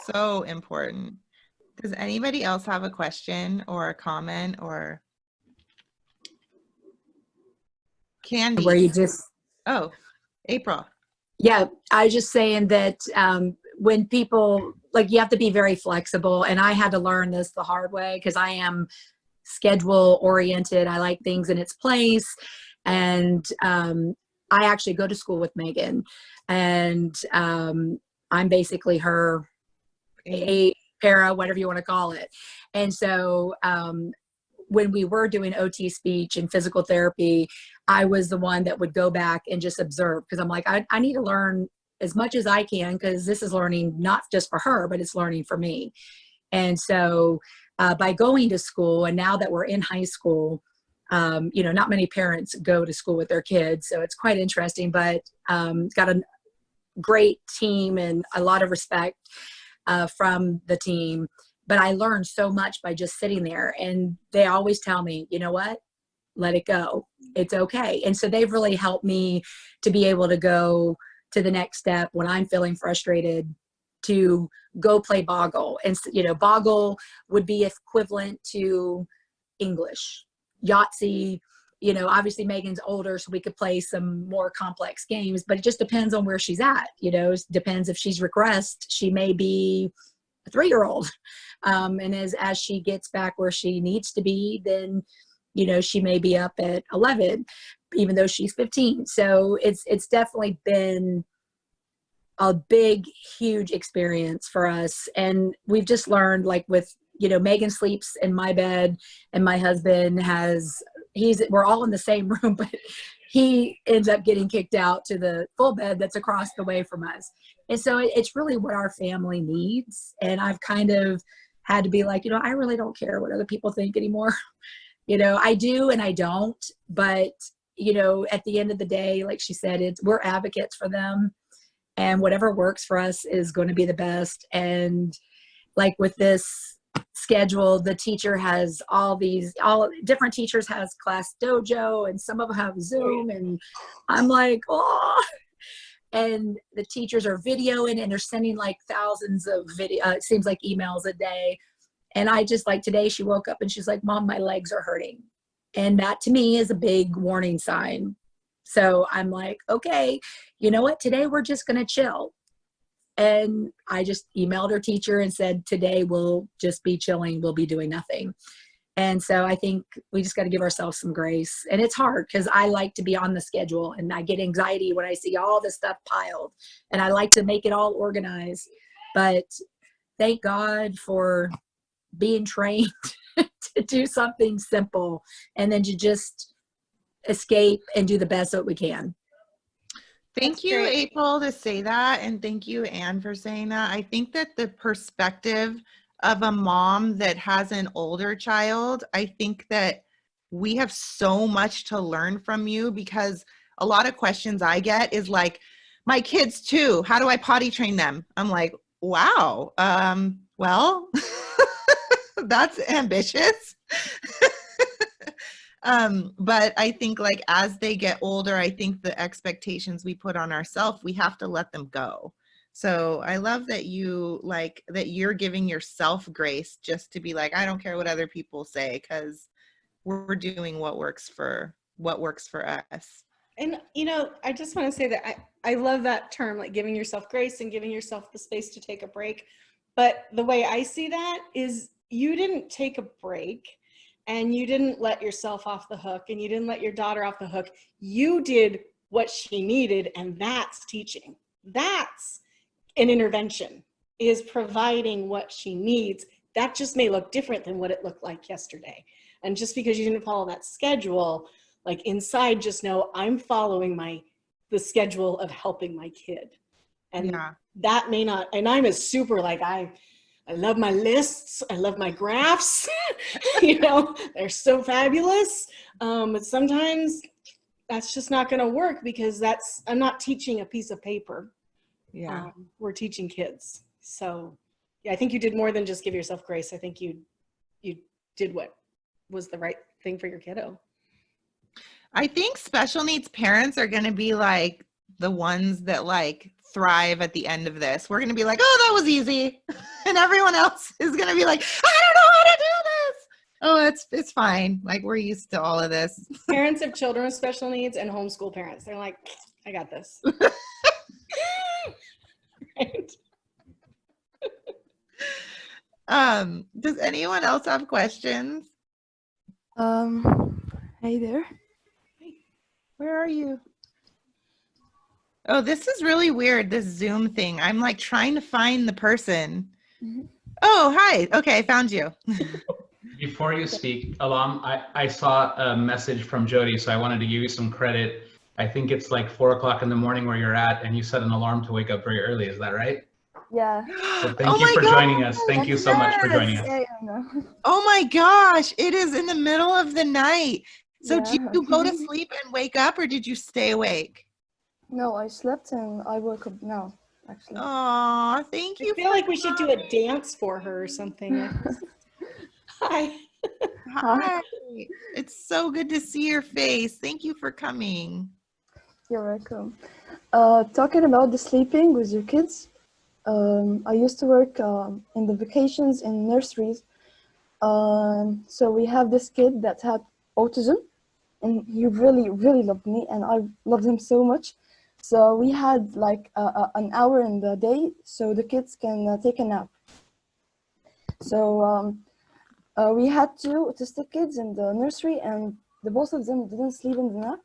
so important. Does anybody else have a question or a comment or Candy?
Where you just,
April.
Yeah, I was just saying that when people, like, you have to be very flexible, and I had to learn this the hard way because I am schedule oriented. I like things in its place, and I actually go to school with Megan, and I'm basically her para, whatever you want to call it. And so when we were doing OT speech and physical therapy, I was the one that would go back and just observe, because I'm like, I need to learn as much as I can, because this is learning not just for her, but it's learning for me. And so by going to school, and now that we're in high school, you know, not many parents go to school with their kids, so it's quite interesting, but got a great team and a lot of respect from the team. but I learned so much by just sitting there. And they always tell me, you know what, let it go. It's okay. And so they've really helped me to be able to go to the next step when I'm feeling frustrated, to go play Boggle. And, you know, Boggle would be equivalent to English. Yahtzee, you know, obviously Megan's older, so we could play some more complex games, but it just depends on where she's at. You know, it depends if she's regressed. She may be a 3-year-old. And as she gets back where she needs to be, then, you know, she may be up at 11, even though she's 15. So it's definitely been a big, huge experience for us. And we've just learned, like with, you know, Megan sleeps in my bed and my husband we're all in the same room, but he ends up getting kicked out to the full bed that's across the way from us. And so it's really what our family needs. And I've kind of had to be like, you know, I really don't care what other people think anymore. You know, I do and I don't, but, you know, at the end of the day, like she said, we're advocates for them, and whatever works for us is going to be the best. And like with this schedule, the teacher has all different teachers has Class Dojo, and some of them have Zoom, and I'm like, oh, and the teachers are videoing and they're sending like thousands of it seems like emails a day. And I just, like today she woke up and she's like, Mom, my legs are hurting. And that to me is a big warning sign. So I'm like, okay, you know what? Today we're just going to chill. And I just emailed her teacher and said, today we'll just be chilling. We'll be doing nothing. And so I think we just got to give ourselves some grace. And it's hard because I like to be on the schedule, and I get anxiety when I see all this stuff piled, and I like to make it all organized. But thank God for being trained to do something simple, and then to just escape and do the best that we can.
Thank you, April, to say that. And thank you, Anne, for saying that. I think that the perspective of a mom that has an older child, I think that we have so much to learn from you, because a lot of questions I get is like, my kids too, how do I potty train them? I'm like, wow, well, that's ambitious. But I think like as they get older, I think the expectations we put on ourselves, we have to let them go. So I love that you're giving yourself grace just to be like, I don't care what other people say, because we're doing what works for us.
And, you know, I just want to say that I love that term, like giving yourself grace and giving yourself the space to take a break. But the way I see that is, you didn't take a break, and you didn't let yourself off the hook, and you didn't let your daughter off the hook. You did what she needed, and that's teaching. That's an intervention, is providing what she needs. That just may look different than what it looked like yesterday. And just because you didn't follow that schedule, like inside, just know I'm following the schedule of helping my kid. And
yeah.
That may not, and I'm a super, like, I love my lists. I love my graphs. You know, they're so fabulous. But sometimes that's just not going to work, because I'm not teaching a piece of paper.
Yeah.
We're teaching kids. So yeah, I think you did more than just give yourself grace. I think you did what was the right thing for your kiddo.
I think special needs parents are going to be like the ones that like thrive at the end of this. We're going to be like, oh, that was easy. And everyone else is going to be like, I don't know how to do this. Oh, it's fine. Like, we're used to all of this.
Parents of children with special needs and homeschool parents, they're like, I got this. Right.
Does anyone else have questions?
Hey there.
Where are you? Oh, this is really weird, this Zoom thing. I'm like trying to find the person.
Mm-hmm.
Oh, hi. Okay, I found you.
Before you speak, Alam, I saw a message from Jody, so I wanted to give you some credit. I think it's like 4 o'clock in the morning where you're at, and you set an alarm to wake up very early. Is that right?
Yeah.
So thank you for joining us. Thank you so much for joining us.
Yeah, no.
Oh my gosh, it is in the middle of the night. So
Yeah.
did you go to sleep and wake up, or did you stay awake?
No, I slept and I woke up now. actually.
Oh, thank you.
I feel like we should do a dance for her or something. Hi.
Hi. It's so good to see your face. Thank you for coming.
You're welcome. Talking about the sleeping with your kids, I used to work in the vacations in nurseries. So we have this kid that had autism, and he really, really loved me, and I loved him so much. So we had like an hour in the day so the kids can take a nap. So we had two autistic kids in the nursery, and the both of them didn't sleep in the nap.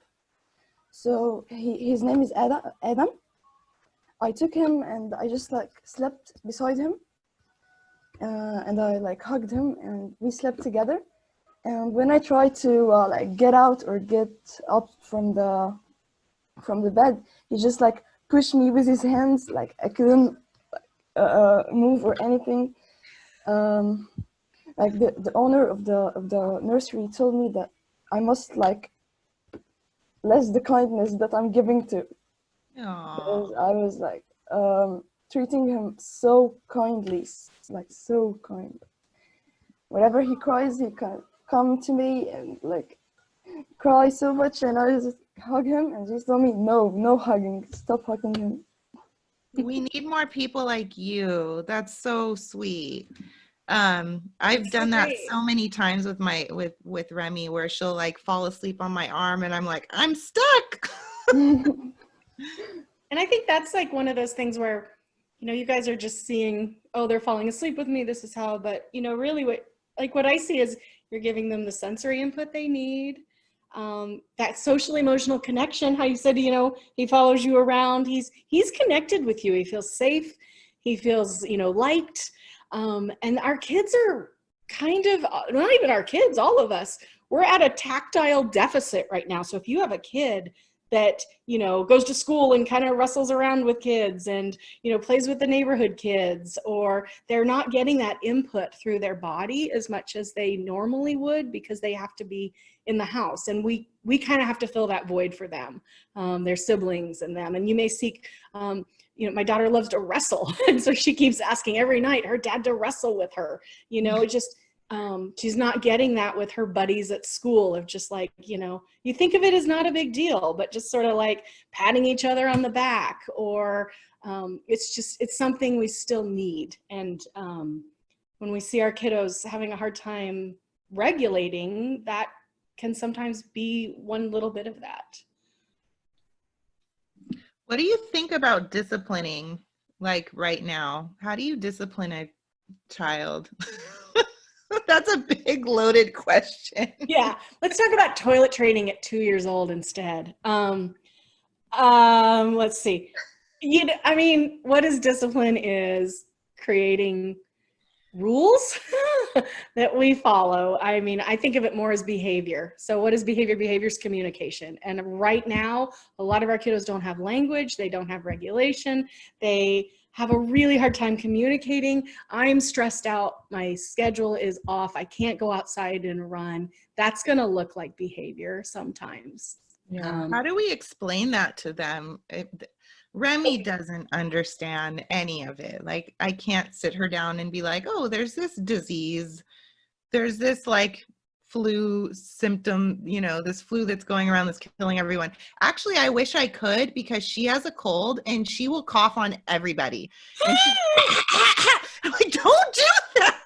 So his name is Adam. I took him and I just like slept beside him, and I like hugged him and we slept together. And when I tried to like get out or get up from the bed, he just like pushed me with his hands, like I couldn't move or anything. Like the owner of the nursery told me that I must like less the kindness that I'm giving to. Because I was like treating him so kindly, like so kind. Whenever he cries, he can come to me and like cry so much, and I just hug him, and she told me, no hugging, stop hugging him.
We need more people like you. That's so sweet. I've done that so many times with with Remy, where she'll like fall asleep on my arm and I'm like, I'm stuck.
And I think that's like one of those things where, you know, you guys are just seeing, oh, they're falling asleep with me, this is how, but you know, really what I see is you're giving them the sensory input they need, that social emotional connection, how you said, you know, he follows you around, he's connected with you, he feels safe, he feels, you know, liked. And our kids are kind of, not even our kids, all of us, we're at a tactile deficit right now. So if you have a kid that, you know, goes to school and kind of wrestles around with kids and, you know, plays with the neighborhood kids, or they're not getting that input through their body as much as they normally would because they have to be in the house. And we kind of have to fill that void for them, their siblings and them. And you may seek, you know, my daughter loves to wrestle. And so she keeps asking every night her dad to wrestle with her, you know, just, she's not getting that with her buddies at school of just like, you know, you think of it as not a big deal, but just sort of like patting each other on the back, or it's something we still need. And when we see our kiddos having a hard time regulating, that can sometimes be one little bit of that.
What do you think about disciplining, like right now? How do you discipline a child? That's a big loaded question.
Yeah, let's talk about toilet training at 2 years old instead. Let's see. You know, I mean, what is discipline is creating rules that we follow. I mean, I think of it more as behavior. So what is behavior? Behavior is communication. And right now, a lot of our kiddos don't have language. They don't have regulation. They have a really hard time communicating. I'm stressed out. My schedule is off. I can't go outside and run. That's going to look like behavior sometimes.
Yeah. How do we explain that to them? Remy doesn't understand any of it. Like, I can't sit her down and be like, oh, there's this disease. There's this like flu symptom, you know, this flu that's going around that's killing everyone. Actually, I wish I could, because she has a cold and she will cough on everybody. And I'm like, don't do that.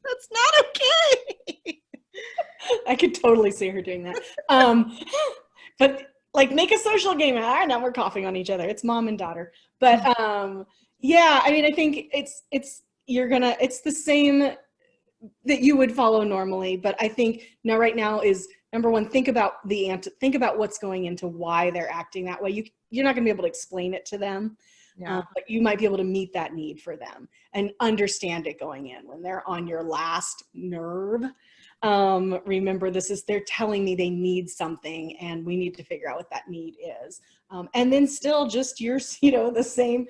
That's not okay.
I could totally see her doing that. But like, make a social game. All right, now we're coughing on each other. It's mom and daughter. But yeah, I mean, I think it's the same that you would follow normally. But I think now, right now, is number one, think about what's going into why they're acting that way. You're not going to be able to explain it to them.
Yeah.
But you might be able to meet that need for them and understand it going in when they're on your last nerve. Remember, they're telling me they need something, and we need to figure out what that need is. And then still just the same,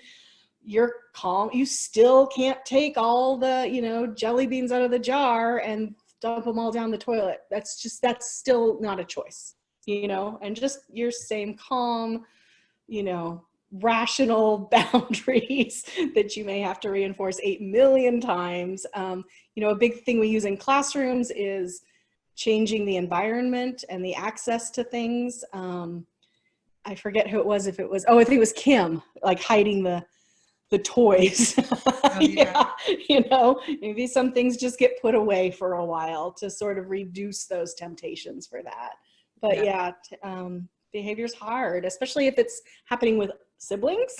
you're calm. You still can't take all the, jelly beans out of the jar and dump them all down the toilet. That's still not a choice, and just your same calm, rational boundaries that you may have to reinforce 8 million times. You know, a big thing we use in classrooms is changing the environment and the access to things. I forget who it was, if it was, I think it was Kim, like hiding the toys.
Oh, yeah.
Yeah, you know, maybe some things just get put away for a while to sort of reduce those temptations for that. But behavior's hard, especially if it's happening with siblings,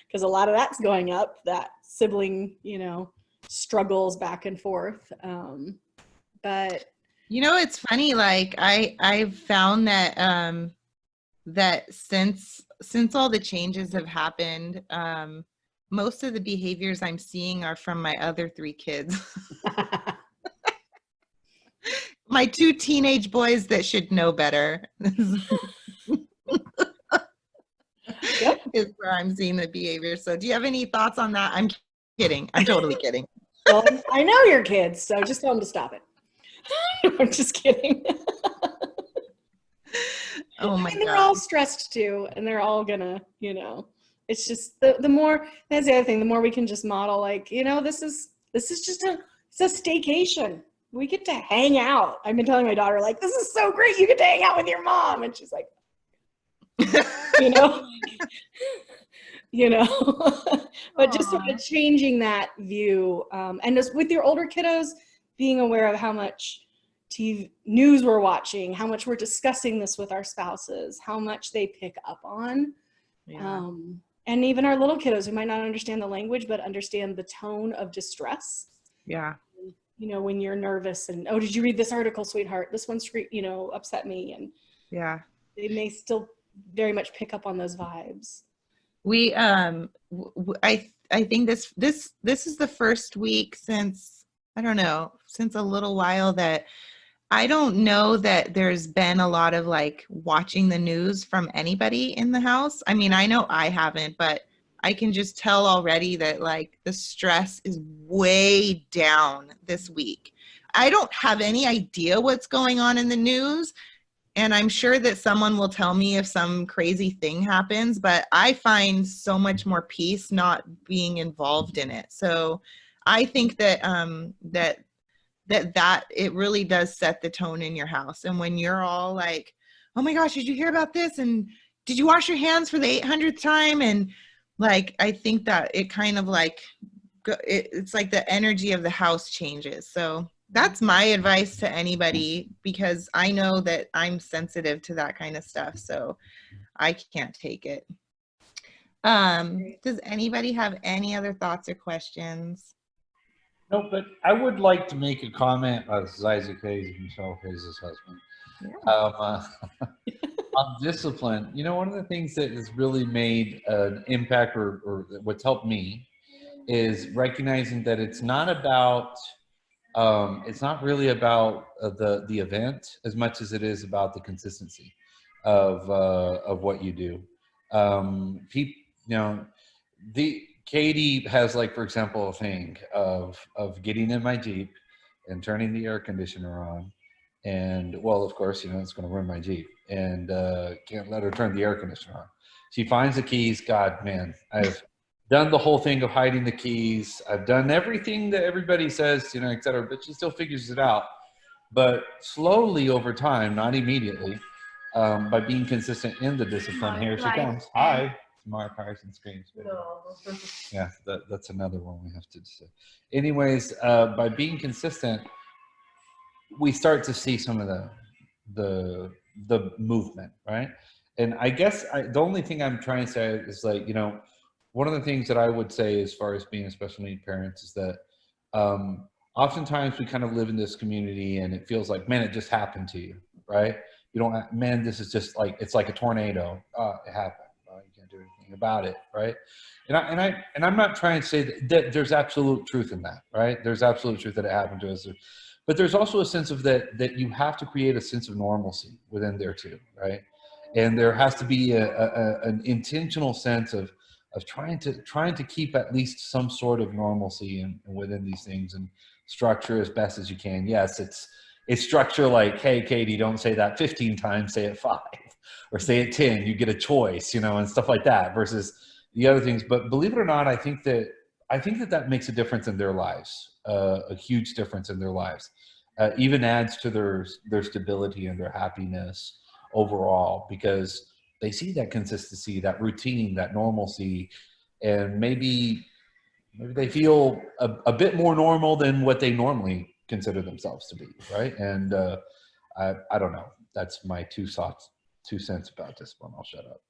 because a lot of that's going up, that sibling, you know, struggles back and forth. But
you know, it's funny, like I've found that that since all the changes have happened, most of the behaviors I'm seeing are from my other 3 kids. My 2 teenage boys that should know better.
Yep.
Is where I'm seeing the behavior. So do you have any thoughts on that? I'm kidding. I'm totally kidding.
Well, I know your kids, so just tell them to stop it. I'm just kidding.
Oh my
I mean, they're
God.
all stressed too, and they're all gonna, you know, it's just the more, that's the other thing, the more we can just model, like, you know, this is just it's a staycation. We get to hang out. I've been telling my daughter, like, this is so great. You get to hang out with your mom. And she's like, you know, you know, but just sort of changing that view. And just with your older kiddos, being aware of how much TV news we're watching, how much we're discussing this with our spouses, how much they pick up on.
Yeah.
And even our little kiddos who might not understand the language, but understand the tone of distress.
Yeah.
You know, when you're nervous and, oh, did you read this article, sweetheart? This one, you know, upset me. And
Yeah.
they may still very much pick up on those vibes.
We I think this is the first week since, I don't know, since a little while that I don't know that there's been a lot of like watching the news from anybody in the house. I mean, I know I haven't, but I can just tell already that like the stress is way down this week. I don't have any idea what's going on in the news, and I'm sure that someone will tell me if some crazy thing happens, but I find so much more peace not being involved in it. So I think that that it really does set the tone in your house. And when you're all like, oh my gosh, did you hear about this? And did you wash your hands for the 800th time? And like, I think that it kind of like, it's like the energy of the house changes. So that's my advice to anybody, because I know that I'm sensitive to that kind of stuff. So I can't take it. Does anybody have any other thoughts or questions?
No, but I would like to make a comment, as Isaac Hayes himself is his husband.
Yeah.
On discipline, you know, one of the things that has really made an impact, or what's helped me, is recognizing that it's not about, it's not really about the event as much as it is about the consistency of what you do. People, you know, Katie has, like, for example, a thing of getting in my Jeep and turning the air conditioner on. And, well, of course, you know, it's going to ruin my Jeep, and can't let her turn the air conditioner on. She finds the keys. God, man, I've done the whole thing of hiding the keys. I've done everything that everybody says, you know, et cetera, but she still figures it out. But slowly over time, not immediately, by being consistent in the discipline, here she comes. Hi. Tomorrow Carson screams.
No.
Yeah, that's another one we have to say. Anyways, by being consistent, we start to see some of the movement, right? And I guess the only thing I'm trying to say is, like, you know, one of the things that I would say as far as being a special needs parents is that oftentimes we kind of live in this community and it feels like, man, it just happened to you, right? You don't, man, this is just like, it's like a tornado. It happened. You can't do anything about it, right? And I'm not trying to say that there's absolute truth in that, right? There's absolute truth that it happened to us, but there's also a sense of that you have to create a sense of normalcy within there too, right? And there has to be an intentional sense of trying to keep at least some sort of normalcy within these things, and structure as best as you can. Yes, it's structure like, hey, Katie, don't say that 15 times, say it 5, or say it 10, you get a choice, you know, and stuff like that, versus the other things. But believe it or not, I think that makes a difference in their lives, a huge difference in their lives. Even adds to their stability and their happiness overall, because they see that consistency, that routine, that normalcy, and maybe they feel a bit more normal than what they normally consider themselves to be, right? And I don't know. That's my 2 cents about this one. I'll shut up.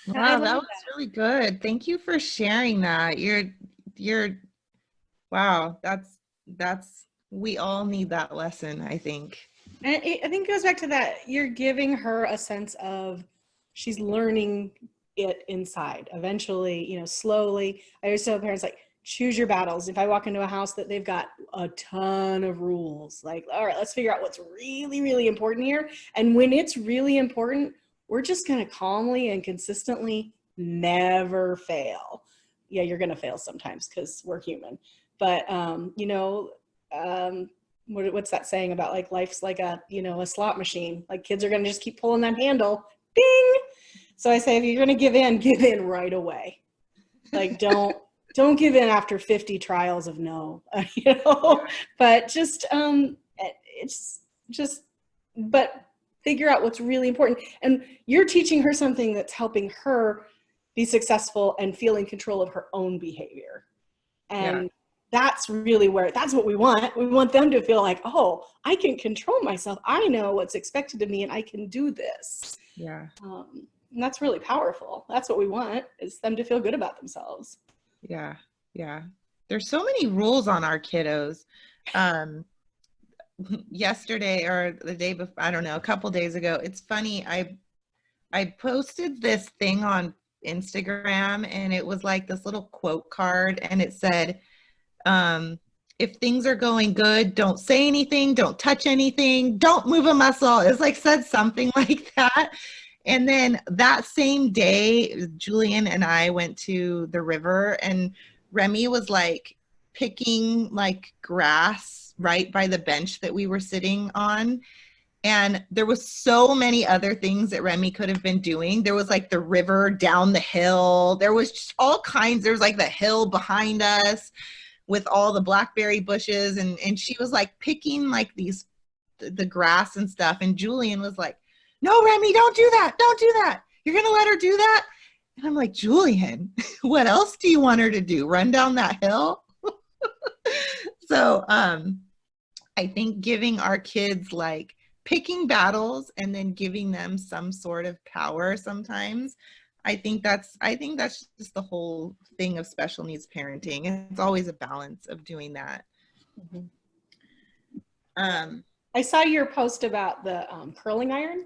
Wow, that was really good. Thank you for sharing that. You're wow, that's we all need that lesson, I think.
And I think it goes back to that. You're giving her a sense of she's learning it inside. Eventually, you know, slowly. I always tell parents, like, choose your battles. If I walk into a house that they've got a ton of rules, like, all right, let's figure out what's really, really important here. And when it's really important, we're just going to calmly and consistently never fail. Yeah, you're going to fail sometimes because we're human. But, you know, what's that saying about, like, life's like a, you know, a slot machine. Like, kids are going to just keep pulling that handle. Ding! So I say, if you're going to give in right away. Like, don't give in after 50 trials of no, you know, but but figure out what's really important. And you're teaching her something that's helping her be successful and feel in control of her own behavior. And that's really that's what we want. We want them to feel like, oh, I can control myself. I know what's expected of me and I can do this.
Yeah.
And that's really powerful. That's what we want, is them to feel good about themselves.
Yeah. Yeah. There's so many rules on our kiddos. Yesterday or the day before, I don't know, a couple days ago, it's funny. I posted this thing on Instagram, and it was like this little quote card, and it said, if things are going good, don't say anything, don't touch anything, don't move a muscle. It's like said something like that. And then that same day, Julian and I went to the river, and Remy was like picking like grass right by the bench that we were sitting on. And there was so many other things that Remy could have been doing. There was like the river down the hill. There was just all kinds. There was like the hill behind us with all the blackberry bushes. And she was like picking like the grass and stuff. And Julian was like, no, Remy, don't do that. Don't do that. You're going to let her do that? And I'm like, Julian, what else do you want her to do? Run down that hill? So I think giving our kids like picking battles and then giving them some sort of power sometimes, I think that's just the whole thing of special needs parenting. It's always a balance of doing that.
Mm-hmm. I saw your post about the curling iron.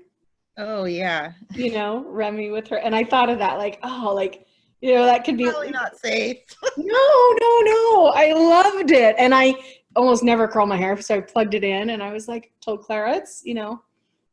Oh yeah.
You know, Remy with her, and I thought of that, like, oh, like, you know, that could be
probably not safe.
No, I loved it. And I almost never curl my hair, so I plugged it in, and I was like, told Clara, it's, you know,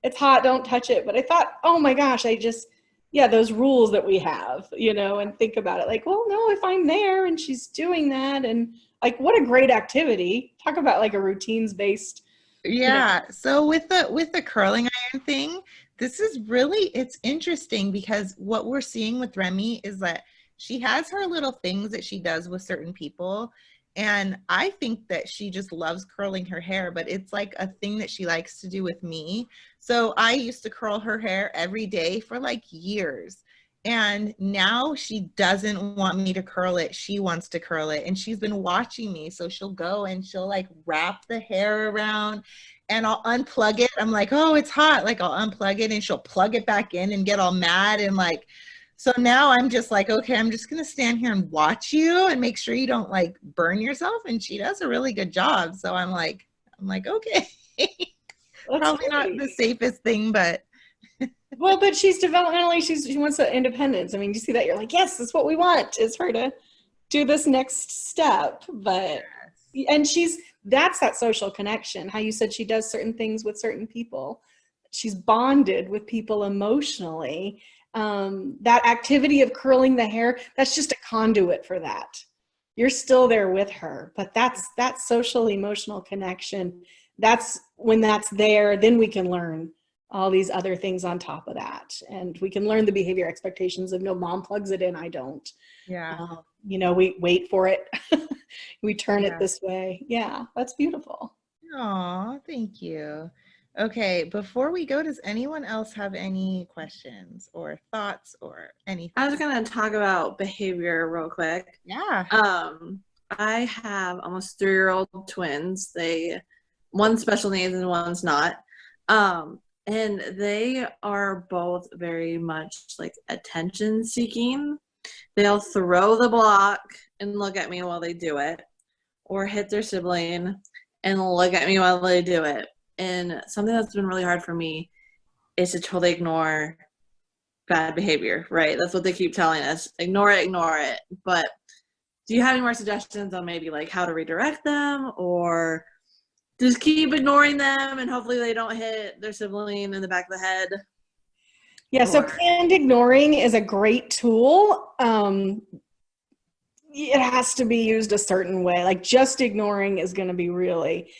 it's hot, don't touch it. But I thought, oh my gosh, those rules that we have, you know, and think about it like, well, no, if I'm there and she's doing that, and like, what a great activity. Talk about like a routines based.
Yeah. So with the curling iron thing, this is really, it's interesting because what we're seeing with Remy is that she has her little things that she does with certain people. And I think that she just loves curling her hair, but it's like a thing that she likes to do with me. So I used to curl her hair every day for like years. And now she doesn't want me to curl it. She wants to curl it. And she's been watching me. So she'll go and she'll like wrap the hair around and I'll unplug it. I'm like, oh, it's hot. Like I'll unplug it and she'll plug it back in and get all mad. And like, so now I'm just like, okay, I'm just going to stand here and watch you and make sure you don't like burn yourself. And she does a really good job. So I'm like, okay, probably not the safest thing, but.
Well, but she's developmentally, she wants the independence. I mean, you see that, you're like, yes, that's what we want, is her to do this next step. But, and that's that social connection. How you said she does certain things with certain people. She's bonded with people emotionally. That activity of curling the hair, that's just a conduit for that. You're still there with her, but that's that social emotional connection. That's when that's there, then we can learn all these other things on top of that. And we can learn the behavior expectations of, no, mom plugs it in, I don't.
Yeah.
You know, we wait for it. We turn
Yeah.
it this way. Yeah, that's beautiful.
Aw, thank you. Okay, before we go, does anyone else have any questions or thoughts or anything?
I was gonna talk about behavior real quick.
Yeah.
I have almost 3-year-old twins. One's special needs and one's not. And they are both very much like attention seeking. They'll throw the block and look at me while they do it, or hit their sibling and look at me while they do it. And something that's been really hard for me is to totally ignore bad behavior, right? That's what they keep telling us. Ignore it. But do you have any more suggestions on maybe like how to redirect them, or just keep ignoring them and hopefully they don't hit their sibling in the back of the head?
Yeah, so planned ignoring is a great tool. It has to be used a certain way. Like just ignoring is going to be really,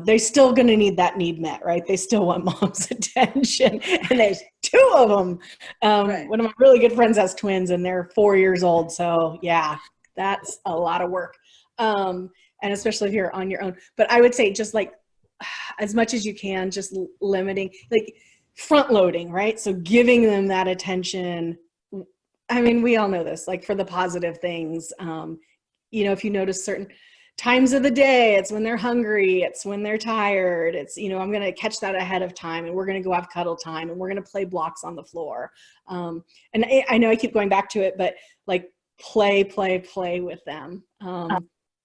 they're still going to need that need met, right? They still want mom's attention, and there's 2 of them.
Right.
One of my really good friends has twins, and they're 4 years old. So yeah, that's a lot of work. And especially if you're on your own. But I would say just like as much as you can, just limiting, like front loading, right? So giving them that attention. I mean, we all know this, like for the positive things. You know, if you notice certain times of the day, it's when they're hungry, it's when they're tired, it's, you know, I'm going to catch that ahead of time, and we're going to go have cuddle time, and we're going to play blocks on the floor. And I know I keep going back to it, but like play with them.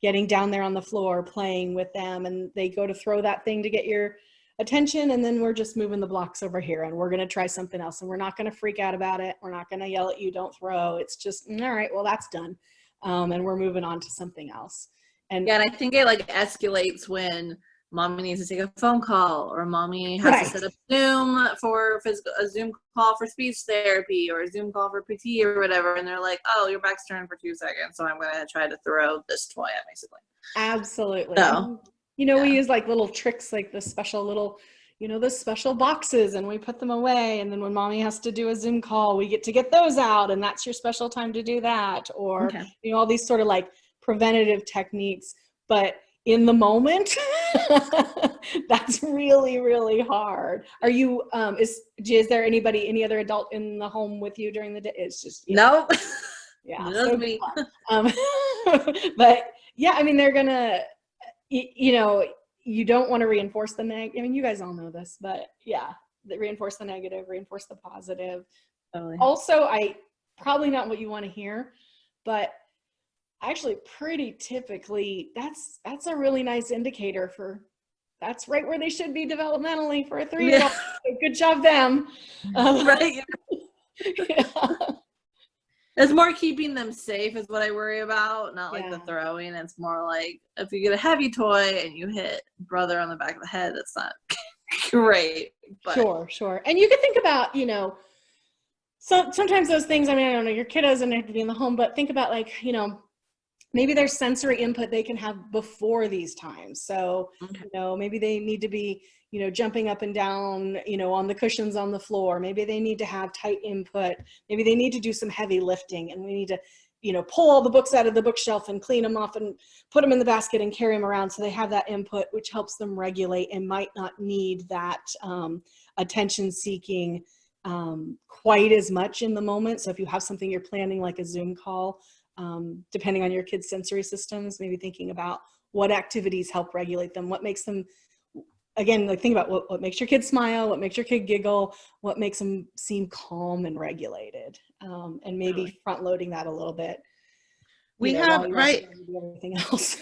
Getting down there on the floor, playing with them, and they go to throw that thing to get your attention, and then we're just moving the blocks over here, and we're going to try something else, and we're not going to freak out about it. We're not going to yell at you, don't throw. It's just, all right, well, that's done. And we're moving on to something else. And
yeah, and I think it like escalates when mommy needs to take a phone call, or mommy has to set up Zoom for a Zoom call for speech therapy, or a Zoom call for PT or whatever, and they're like, oh, your back's turned for 2 seconds, so I'm going to try to throw this toy at my sibling.
Absolutely.
So,
you know, we use like little tricks, like the special little, you know, the special boxes, and we put them away, and then when mommy has to do a Zoom call, we get to get those out, and that's your special time to do that. Or, you know, all these sort of like preventative techniques, but in the moment, that's really, really hard. Are you, is there any other adult in the home with you during the day? It's just,
nope.
Yeah.
Just me.
But yeah, I mean, they're gonna, you know, you don't want to reinforce the negative. I mean, you guys all know this, but yeah, reinforce the negative, reinforce the positive.
Totally.
Also, probably not what you want to hear, but actually pretty typically that's a really nice indicator for, that's right where they should be developmentally for a 3-year-old. Yeah. Good job them.
Right.
Yeah.
It's more keeping them safe is what I worry about, not like the throwing. It's more like if you get a heavy toy and you hit brother on the back of the head, that's not great. But.
Sure. And you can think about, you know, so sometimes those things, I mean, I don't know, your kid doesn't have to be in the home, but think about like, you know, maybe there's sensory input they can have before these times. So, you know, maybe they need to be, you know, jumping up and down, you know, on the cushions on the floor. Maybe they need to have tight input. Maybe they need to do some heavy lifting, and we need to, you know, pull all the books out of the bookshelf and clean them off and put them in the basket and carry them around, so they have that input, which helps them regulate and might not need that attention seeking quite as much in the moment. So if you have something you're planning, like a Zoom call, depending on your kids' sensory systems, maybe thinking about what activities help regulate them, what makes them, again, like think about what makes your kid smile, what makes your kid giggle, what makes them seem calm and regulated, and maybe front loading that a little bit.
We have
everything else.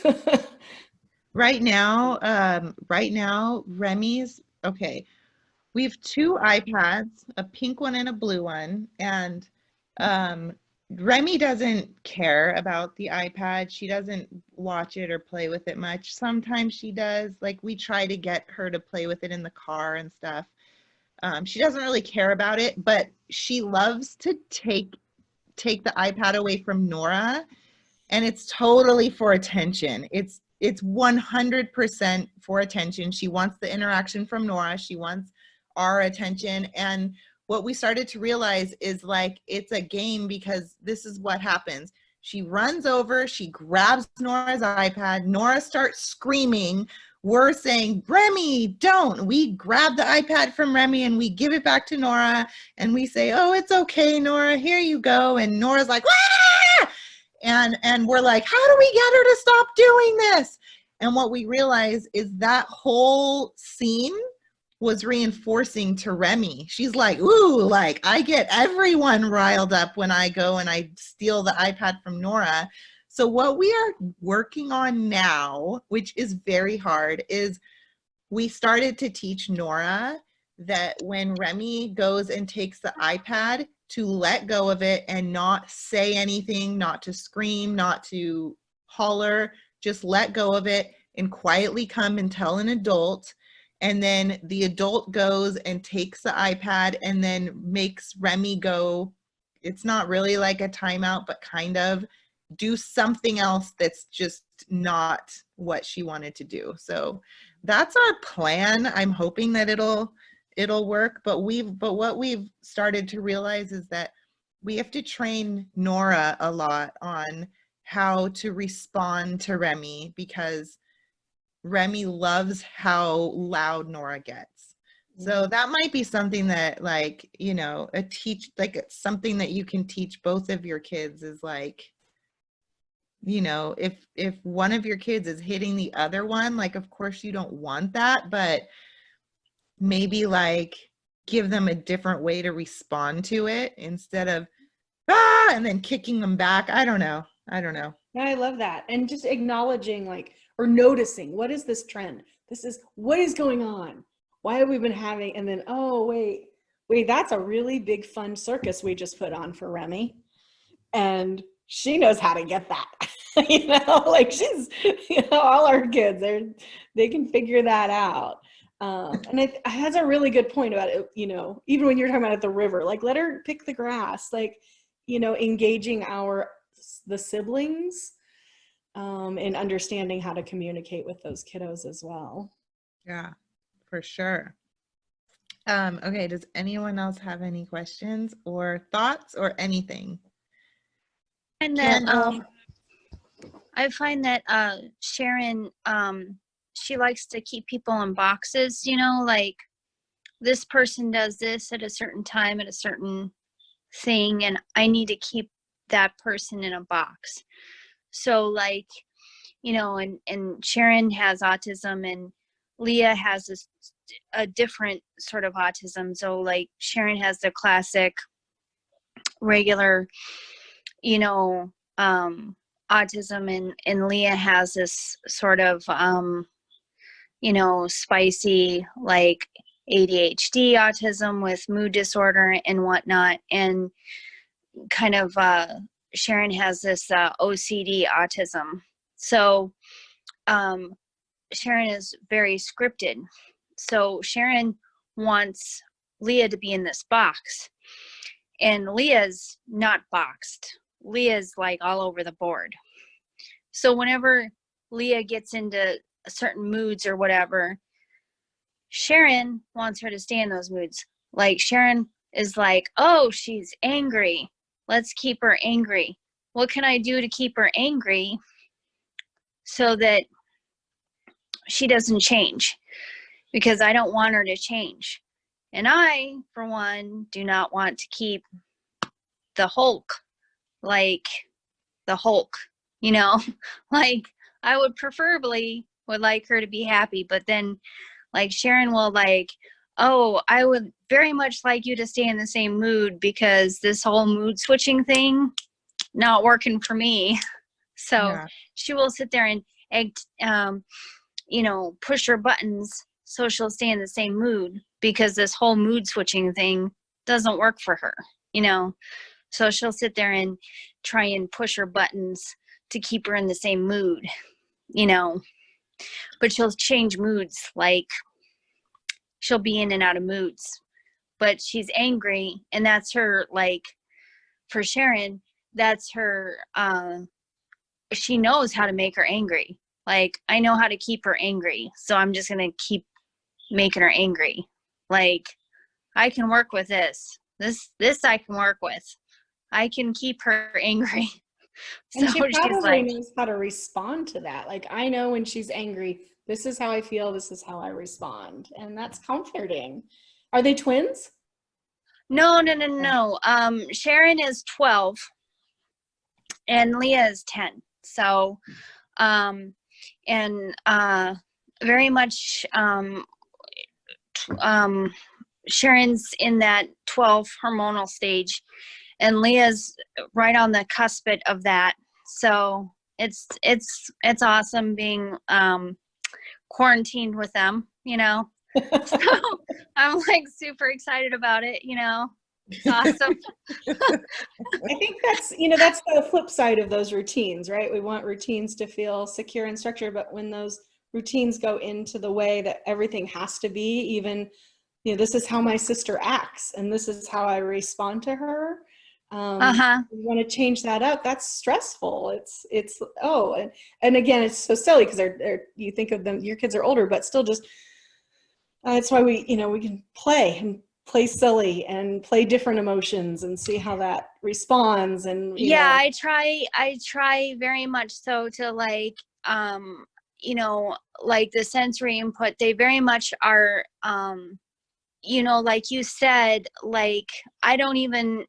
right now, Remy's, okay, we have 2 iPads, a pink one and a blue one, and Remy doesn't care about the iPad. She doesn't watch it or play with it much. Sometimes she does. Like, we try to get her to play with it in the car and stuff. She doesn't really care about it, but she loves to take the iPad away from Nora, and it's totally for attention. It's 100% for attention. She wants the interaction from Nora. She wants our attention. And what we started to realize is like, it's a game, because this is what happens. She runs over, she grabs Nora's iPad. Nora starts screaming. We're saying, Remy, don't. We grab the iPad from Remy and we give it back to Nora. And we say, oh, it's okay, Nora, here you go. And Nora's like, ah! And we're like, how do we get her to stop doing this? And what we realize is that whole scene was reinforcing to Remy. She's like, ooh, like I get everyone riled up when I go and I steal the iPad from Nora. So what we are working on now, which is very hard, is we started to teach Nora that when Remy goes and takes the iPad, to let go of it and not say anything, not to scream, not to holler, just let go of it and quietly come and tell an adult. And then the adult goes and takes the iPad and then makes Remy go, it's not really like a timeout, but kind of do something else that's just not what she wanted to do. So that's our plan. I'm hoping that it'll work, but what we've started to realize is that we have to train Nora a lot on how to respond to Remy, because Remy loves how loud Nora gets. So that might be something that, like, you know, something that you can teach both of your kids is like, you know, if one of your kids is hitting the other one, like, of course you don't want that, but maybe like give them a different way to respond to it instead of and then kicking them back. I don't know.
Yeah, I love that. And just acknowledging, like, or noticing, what is this trend? What is going on? Why have we been having, and then, oh, wait, that's a really big fun circus we just put on for Remy. And she knows how to get that. You know, like she's, you know, all our kids, they can figure that out. And it has a really good point about it, you know, even when you're talking about at the river, like let her pick the grass, like, you know, engaging the siblings and understanding how to communicate with those kiddos as well.
Yeah, for sure. Okay, does anyone else have any questions or thoughts or anything?
And then I find that Sharon, she likes to keep people in boxes, you know, like this person does this at a certain time at a certain thing, and I need to keep that person in a box. So like, you know, and Sharon has autism and Leah has a different sort of autism. So like Sharon has the classic regular, you know, autism, and Leah has this sort of, you know, spicy, like ADHD autism with mood disorder and whatnot. And kind of, Sharon has this OCD autism. So Sharon is very scripted. So Sharon wants Leah to be in this box. And Leah's not boxed. Leah's like all over the board. So whenever Leah gets into certain moods or whatever, Sharon wants her to stay in those moods. Like Sharon is like, oh, she's angry. Let's keep her angry. What can I do to keep her angry so that she doesn't change? Because I don't want her to change. And I, for one, do not want to keep the Hulk, like the Hulk, you know, like I would preferably would like her to be happy, but then like Sharon will like, oh, I would very much like you to stay in the same mood because this whole mood switching thing, not working for me. So yeah. She will sit there and, you know, push her buttons so she'll stay in the same mood because this whole mood switching thing doesn't work for her, you know. So she'll sit there and try and push her buttons to keep her in the same mood, you know. But she'll change moods, like she'll be in and out of moods. But she's angry, and that's her, like, for Sharon, that's her, she knows how to make her angry. Like, I know how to keep her angry, so I'm just going to keep making her angry. Like, I can work with this. This I can work with. I can keep her angry.
And she
So she's
probably
like,
knows how to respond to that. Like, I know when she's angry, this is how I feel, this is how I respond. And that's comforting. Are they twins?
no. Sharon is 12 and Leah is 10. So, very much, Sharon's in that 12 hormonal stage, and Leah's right on the cusp of that. So it's awesome being quarantined with them, So I'm like super excited about it, It's awesome.
I think that's the flip side of those routines, right? We want routines to feel secure and structured, but when those routines go into the way that everything has to be, even, this is how my sister acts and this is how I respond to her. You want to change that up. That's stressful. And again, it's so silly because you think of them, your kids are older, but still just, that's why we can play silly and play different emotions and see how that responds. And
I try very much so to like the sensory input. They very much are like you said, like I don't even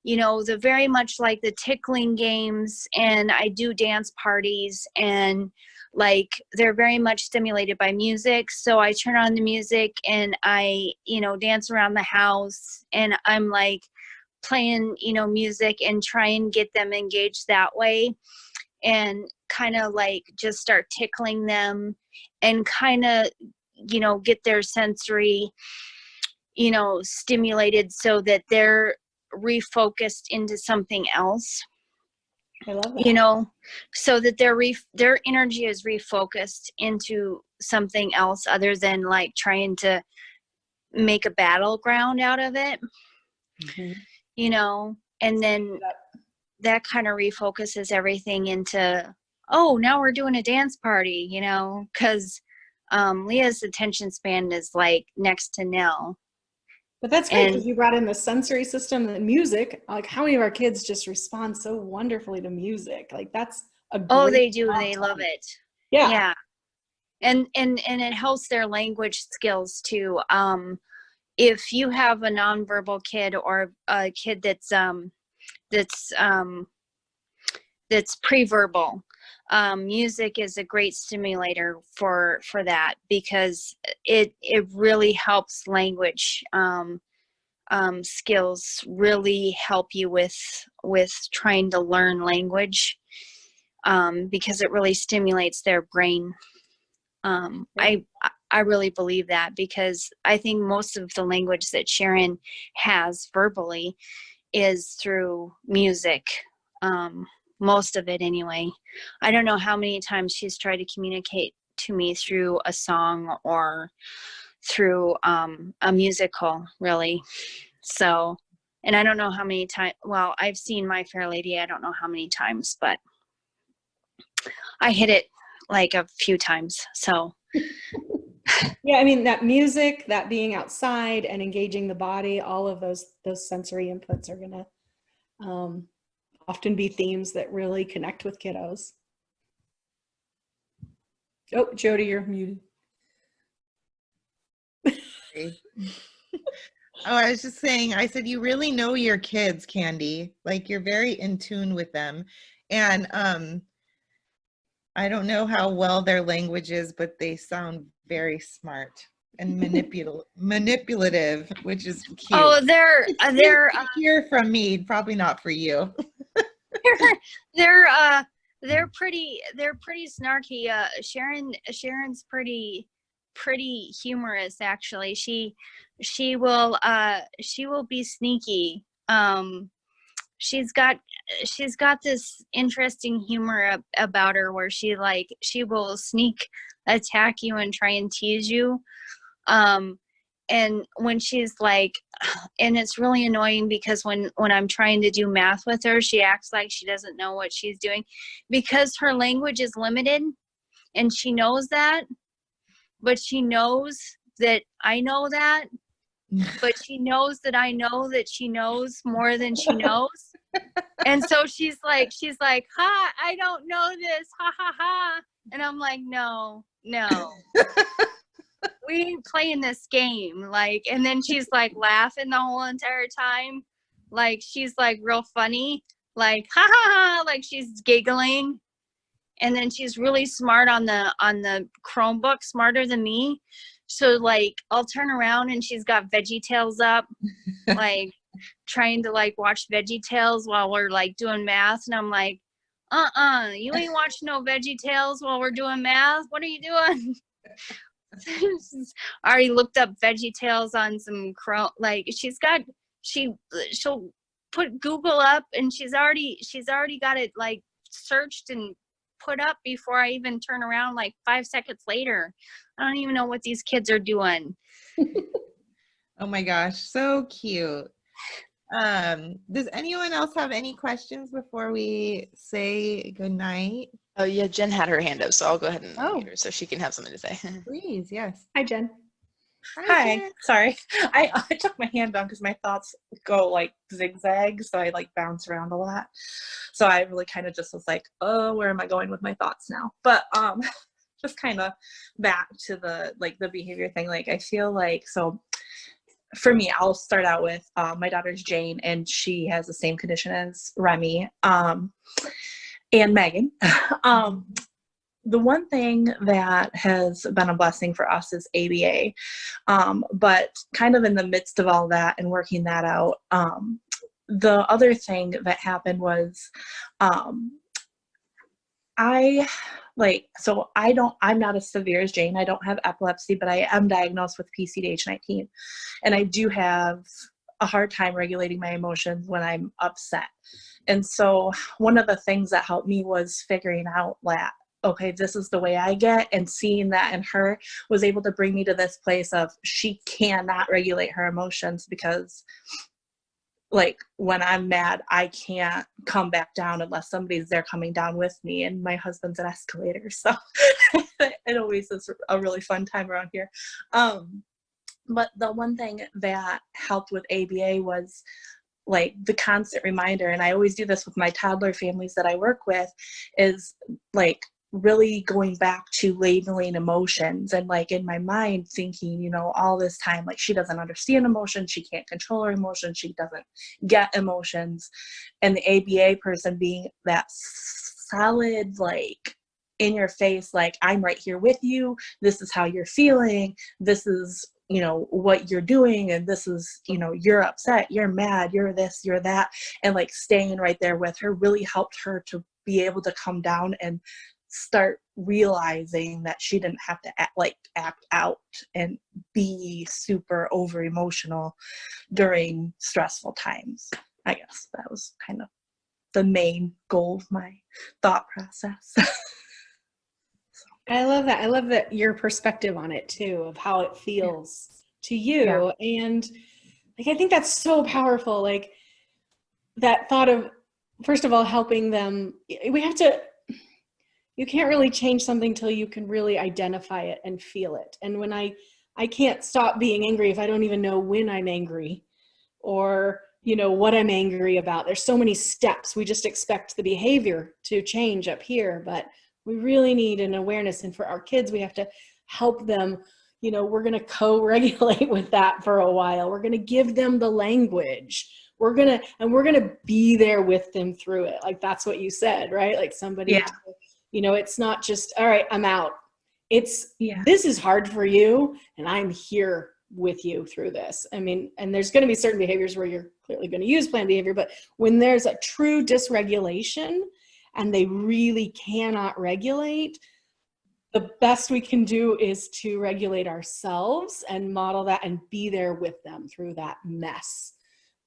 the very much like the tickling games, and I do dance parties, and like they're very much stimulated by music. So I turn on the music and I dance around the house, and I'm like playing music and try and get them engaged that way, and kind of like just start tickling them and kind of get their sensory stimulated so that they're refocused into something else.
I love that.
So that their energy is refocused into something else other than like trying to make a battleground out of it. And then that kind of refocuses everything into, oh, now we're doing a dance party, because Leah's attention span is like next to nil.
But that's great because you brought in the sensory system and the music. Like, how many of our kids just respond so wonderfully to music? Like, that's a great
they do. They love it. Yeah. And it helps their language skills too. If you have a nonverbal kid or a kid that's pre-verbal, music is a great stimulator for that, because it really helps language skills, really help you with trying to learn language, because it really stimulates their brain. I really believe that, because I think most of the language that Sharon has verbally is through music. Most of it anyway. I don't know how many times she's tried to communicate to me through a song or through a musical, really. So, and I don't know how many times, well, I've seen My Fair Lady, I don't know how many times, but I hit it like a few times, so.
Yeah, I mean, that music, that being outside and engaging the body, all of those sensory inputs are going to often be themes that really connect with kiddos. Oh, Jody, you're muted.
Oh, I was just saying, I said, you really know your kids, Candy. Like, you're very in tune with them. And I don't know how well their language is, but they sound very smart and manipulative, which is cute.
Oh, they're
hear from me, probably not for you.
they're pretty snarky. Sharon's pretty humorous, actually. She will be sneaky. She's got this interesting humor about her, where she will sneak attack you and try and tease you. And when she's like, and it's really annoying, because when I'm trying to do math with her, she acts like she doesn't know what she's doing, because her language is limited, and she knows that, but she knows that I know that, but she knows that I know that she knows more than she knows. And so she's like, ha, I don't know this, ha ha ha. And I'm like, no. We ain't playing this game. Like, and then she's like laughing the whole entire time. Like, she's like real funny, like, ha ha ha, like she's giggling. And then she's really smart on the Chromebook, smarter than me. So like I'll turn around and she's got Veggie Tales up, like trying to like watch Veggie Tales while we're like doing math. And I'm like, you ain't watching no Veggie Tales while we're doing math. What are you doing? I already looked up Veggie Tales on some like she'll put Google up and she's already got it like searched and put up before I even turn around like 5 seconds later. I don't even know what these kids are doing.
Oh my gosh, so cute. Does anyone else have any questions before we say goodnight?
Oh yeah, Jen had her hand up, so I'll go ahead and mute her so she can have something to say.
Please, yes.
Hi, Jen.
Hi.
Jen.
Sorry. I took my hand down because my thoughts go like zigzag, so I like bounce around a lot. So I really kind of just was like, oh, where am I going with my thoughts now? But just kind of back to the behavior thing. Like I feel like, so for me, I'll start out with my daughter's Jane, and she has the same condition as Remy and Megan. The one thing that has been a blessing for us is ABA. But kind of in the midst of all that and working that out, the other thing that happened was I'm not as severe as Jane. I don't have epilepsy, but I am diagnosed with PCDH19. And I do have a hard time regulating my emotions when I'm upset. And so one of the things that helped me was figuring out that, okay, this is the way I get, and seeing that in her was able to bring me to this place of she cannot regulate her emotions, because like when I'm mad, I can't come back down unless somebody's there coming down with me, and my husband's an escalator. So it always is a really fun time around here. But the one thing that helped with ABA was like the constant reminder, and I always do this with my toddler families that I work with, is like really going back to labeling emotions, and like in my mind thinking, you know, all this time, like she doesn't understand emotions, she can't control her emotions, she doesn't get emotions. And the ABA person being that solid, like in your face, like I'm right here with you, this is how you're feeling, this is, you know, what you're doing, and this is, you know, you're upset, you're mad, you're this, you're that, and like staying right there with her really helped her to be able to come down and start realizing that she didn't have to act out and be super over emotional during stressful times. I guess that was kind of the main goal of my thought process.
I love that. I love that your perspective on it too, of how it feels to you. Yeah. And like, I think that's so powerful. Like that thought of, first of all, helping them. You can't really change something till you can really identify it and feel it. And when I can't stop being angry if I don't even know when I'm angry or, you know, what I'm angry about. There's so many steps. We just expect the behavior to change up here, but we really need an awareness. And for our kids, we have to help them, you know, we're going to co-regulate with that for a while. We're going to give them the language. We're going to be there with them through it. Like that's what you said, right? Like somebody, yeah. You know, it's not just, all right, I'm out. It's, this is hard for you, and I'm here with you through this. I mean, and there's going to be certain behaviors where you're clearly going to use planned behavior, but when there's a true dysregulation and they really cannot regulate, the best we can do is to regulate ourselves and model that and be there with them through that mess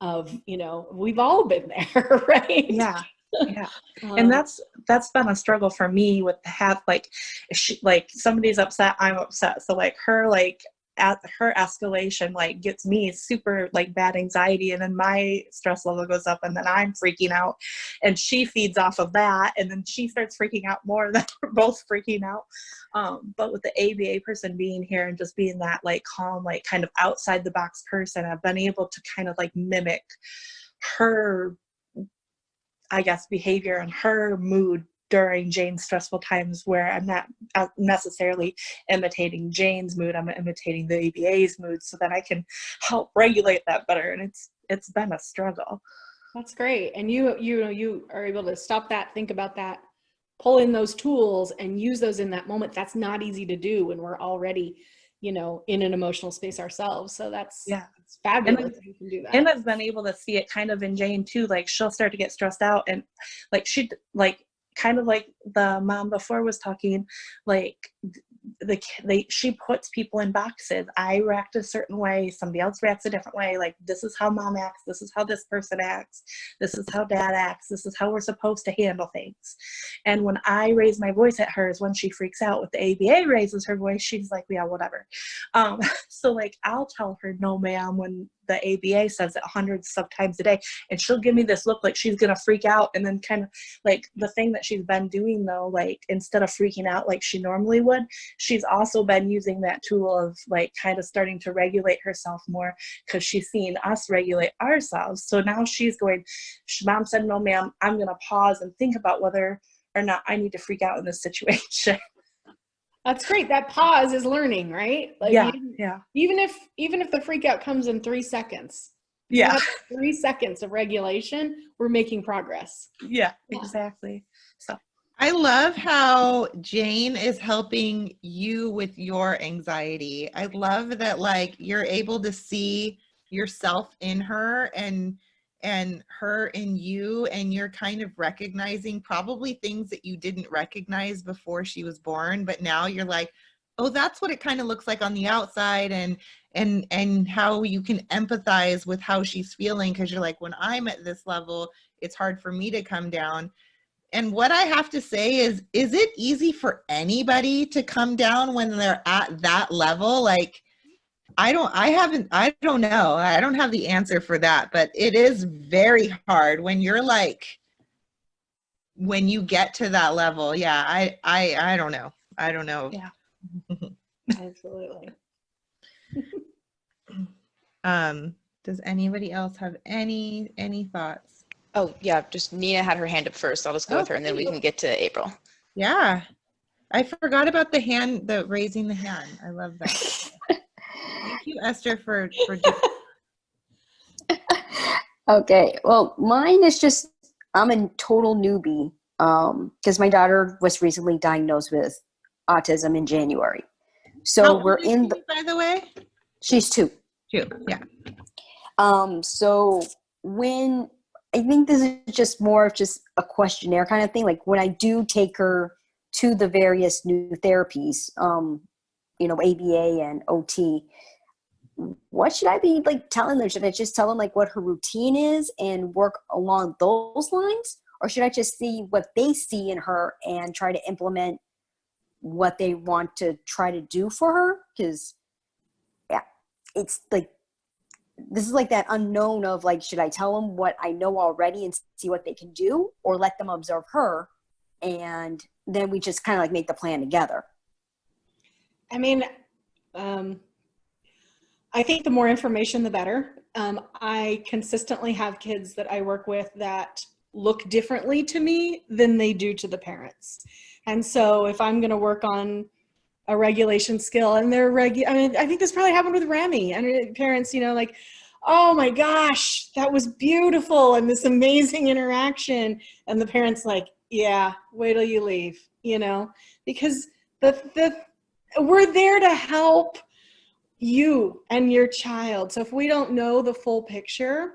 of, you know, we've all been there, right?
Yeah. Yeah. And that's been a struggle for me with like, if somebody's upset, I'm upset. So like her, like at her escalation like gets me super like bad anxiety, and then my stress level goes up, and then I'm freaking out, and she feeds off of that, and then she starts freaking out more, and then we're both freaking out. But with the ABA person being here and just being that like calm, like kind of outside the box person, I've been able to kind of like mimic her, I guess, behavior and her mood during Jane's stressful times, where I'm not necessarily imitating Jane's mood, I'm imitating the ABA's mood, so that I can help regulate that better. And it's been a struggle.
That's great. And you are able to stop that, think about that, pull in those tools and use those in that moment. That's not easy to do when we're already, in an emotional space ourselves. So that's fabulous. You can do that.
And I've been able to see it kind of in Jane too. Like she'll start to get stressed out, and like she like kind of like the mom before was talking, like she puts people in boxes. I react a certain way, somebody else reacts a different way. Like, this is how mom acts, this is how this person acts, this is how dad acts, this is how we're supposed to handle things. And when I raise my voice at her is when she freaks out. With the ABA raises her voice, she's like, yeah, whatever. So like I'll tell her no ma'am when the ABA says it hundreds of times a day, and she'll give me this look like she's gonna freak out. And then kind of like the thing that she's been doing though, like instead of freaking out like she normally would, she's also been using that tool of like kind of starting to regulate herself more, because she's seen us regulate ourselves. So now she's going, mom said no ma'am, I'm gonna pause and think about whether or not I need to freak out in this situation.
That's great. That pause is learning, right? Like
yeah.
Even if the freak out comes in 3 seconds.
Yeah.
3 seconds of regulation, we're making progress.
Yeah, exactly. So
I love how Jane is helping you with your anxiety. I love that like you're able to see yourself in her and her in you, and you're kind of recognizing probably things that you didn't recognize before she was born, but now you're like, oh, that's what it kind of looks like on the outside, and how you can empathize with how she's feeling, because you're like, when I'm at this level, it's hard for me to come down. And what I have to say is it easy for anybody to come down when they're at that level? Like, I don't know. I don't have the answer for that, but it is very hard when you're like, when you get to that level. Yeah. I don't know. I don't know.
Yeah. Absolutely.
Does anybody else have any thoughts?
Oh yeah, just Nina had her hand up first. I'll just go with her, and then we can get to April.
Yeah. I forgot about the raising the hand. I love that. Thank you, Esther, for doing
Okay, well, mine is just, I'm a total newbie because my daughter was recently diagnosed with autism in January. So we're in the,
by the way?
She's 2.
2, yeah.
So when, I think this is just more of just a questionnaire kind of thing. Like when I do take her to the various new therapies, ABA and OT, what should I be like telling them? Should I just tell them like what her routine is and work along those lines? Or should I just see what they see in her and try to implement what they want to try to do for her? Because yeah, it's like, this is like that unknown of like, should I tell them what I know already and see what they can do, or let them observe her and then we just kind of like make the plan together?
I mean, I think the more information, the better. I consistently have kids that I work with that look differently to me than they do to the parents. And so if I'm going to work on a regulation skill and they're I think this probably happened with Remy and parents, like, oh my gosh, that was beautiful and this amazing interaction. And the parents like, yeah, wait till you leave, because we're there to help you and your child. So if we don't know the full picture,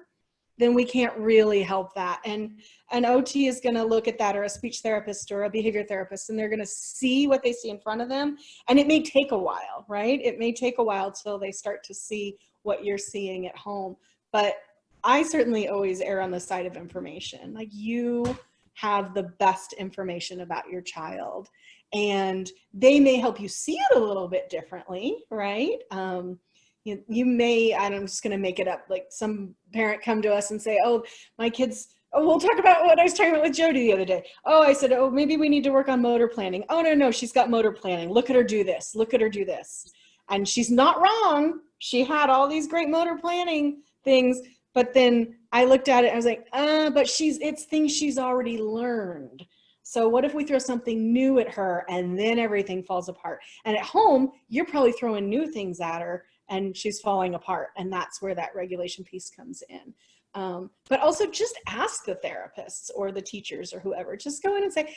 then we can't really help that. And an OT is going to look at that, or a speech therapist or a behavior therapist, and they're going to see what they see in front of them. And it may take a while, right? It may take a while till they start to see what you're seeing at home. But I certainly always err on the side of information. Like, you have the best information about your child. And they may help you see it a little bit differently, right? You may, I'm just going to make it up, like some parent come to us and say, oh, my kids, oh, we'll talk about what I was talking about with Jody the other day. Oh, I said, oh, maybe we need to work on motor planning. Oh, no, she's got motor planning. Look at her do this. Look at her do this. And she's not wrong. She had all these great motor planning things. But then I looked at it and I was like, but it's things she's already learned. So what if we throw something new at her and then everything falls apart? And at home, you're probably throwing new things at her and she's falling apart. And that's where that regulation piece comes in. But also just ask the therapists or the teachers or whoever, just go in and say,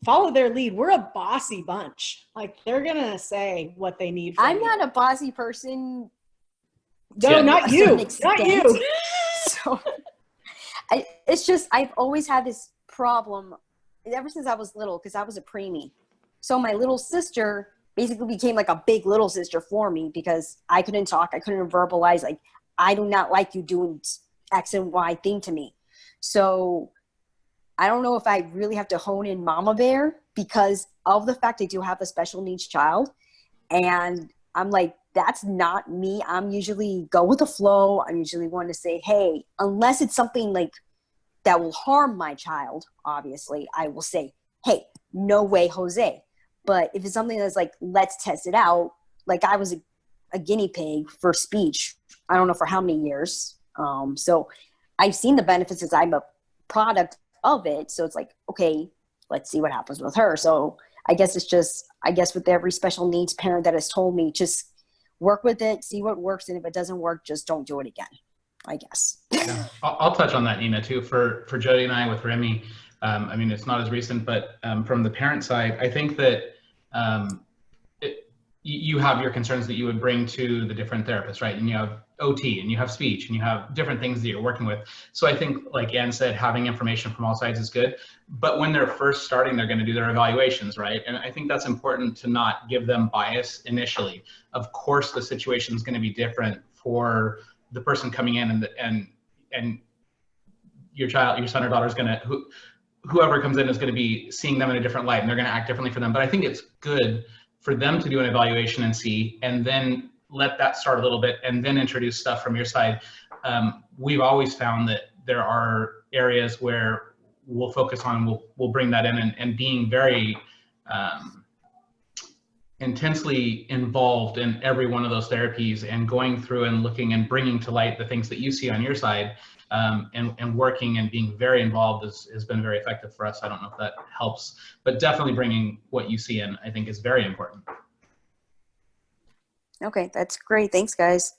follow their lead. We're a bossy bunch. Like they're going to say what they need.
I'm not a bossy person.
No, not you. Not you.
So it's just, I've always had this problem ever since I was little, because I was a preemie. So my little sister basically became like a big little sister for me because I couldn't talk. I couldn't verbalize. Like, I do not like you doing X and Y thing to me. So I don't know if I really have to hone in mama bear because of the fact I do have a special needs child. And I'm like, that's not me. I'm usually go with the flow. I usually want to say, hey, unless it's something like that will harm my child, obviously, I will say, hey, no way, Jose. But if it's something that's like, let's test it out, like I was a guinea pig for speech, I don't know for how many years. So I've seen the benefits as I'm a product of it. So it's like, okay, let's see what happens with her. So I guess it's just, with every special needs parent that has told me, just work with it, see what works. And if it doesn't work, just don't do it again, I guess.
Yeah. I'll touch on that, Nina, too. For Jody and I with Remy, I mean, it's not as recent, but from the parent side, I think that you have your concerns that you would bring to the different therapists, right? And you have OT and you have speech and you have different things that you're working with. So I think, like Ann said, having information from all sides is good. But when they're first starting, they're going to do their evaluations, right? And I think that's important to not give them bias initially. Of course, the situation is going to be different for the person coming in, and your child, your son or daughter is going to, whoever comes in is going to be seeing them in a different light, and they're going to act differently for them. But I think it's good for them to do an evaluation and see, and then let that start a little bit, and then introduce stuff from your side. We've always found that there are areas where we'll focus on, we'll bring that in, and being very intensely involved in every one of those therapies, and going through and looking and bringing to light the things that you see on your side, and working and being very involved has been very effective for us. I don't know if that helps, but definitely bringing what you see in, I think, is very important.
Okay, that's great. Thanks, guys.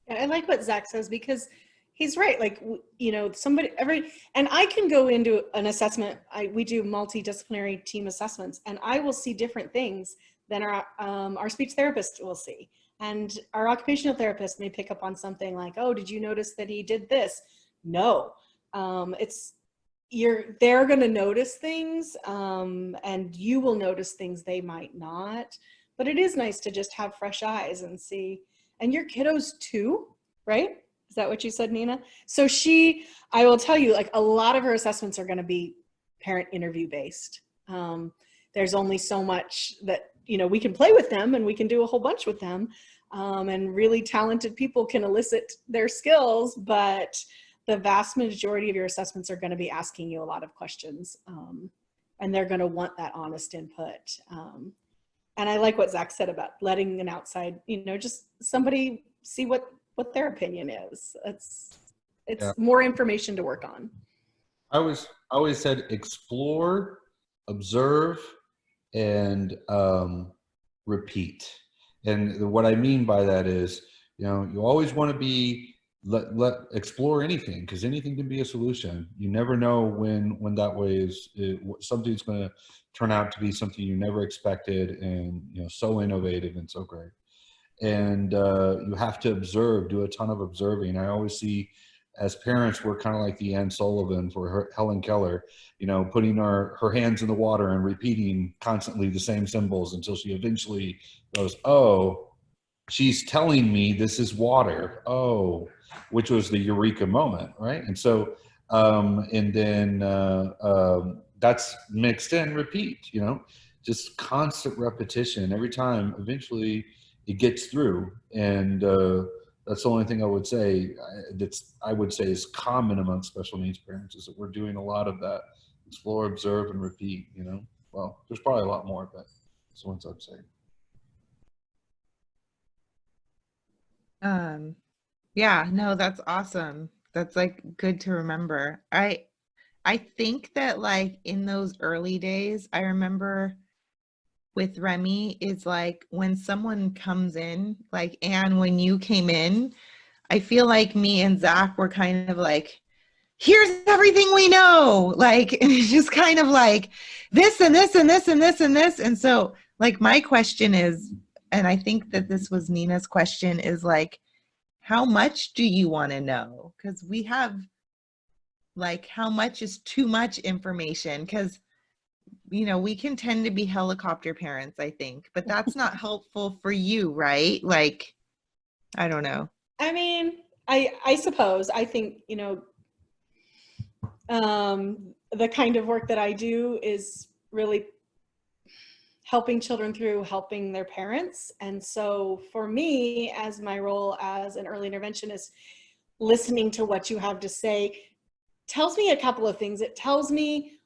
I like what Zach says because he's right. Like, and I can go into an assessment. We do multidisciplinary team assessments, and I will see different things than our speech therapist will see. And our occupational therapist may pick up on something like, oh, did you notice that he did this? No, they're going to notice things, and you will notice things they might not. But it is nice to just have fresh eyes and see. And your kiddos too, right? Is that what you said, Nina? So I will tell you, like, a lot of her assessments are going to be parent interview based. There's only so much that, we can play with them and we can do a whole bunch with them. And really talented people can elicit their skills, but the vast majority of your assessments are going to be asking you a lot of questions. And they're going to want that honest input. And I like what Zach said about letting an outside, just somebody see what their opinion is. It's more information to work on.
I always said explore, observe, and repeat. And what I mean by that is, you always want to be explore anything, because anything can be a solution. You never know when that way something's going to turn out to be something you never expected, and so innovative and so great. And you have to observe, do a ton of observing. I always see, as parents, we're kind of like the Anne Sullivan for Helen Keller, putting her hands in the water and repeating constantly the same symbols until she eventually goes, oh, she's telling me this is water. Oh, which was the eureka moment, right? And so And then that's mixed in repeat, just constant repetition. Every time, eventually it gets through. And that's the only thing I would say is common among special needs parents, is that we're doing a lot of that. Explore, observe, and repeat, Well, there's probably a lot more, but that's the ones I'd say.
Yeah, no, that's awesome. That's like good to remember. I think that like in those early days, I remember with Remy is like when someone comes in, like Anne, when you came in, I feel like me and Zach were kind of like, here's everything we know. Like, and it's just kind of like this and this and this and this and this. And so like my question is, and I think that this was Nina's question, is like, how much do you want to know? Because we have like, how much is too much information? Because we can tend to be helicopter parents, I think, but that's not helpful for you, right? Like, I don't know.
I mean, I suppose, I think, the kind of work that I do is really helping children through helping their parents. And so for me, as my role as an early interventionist, listening to what you have to say tells me a couple of things. It tells me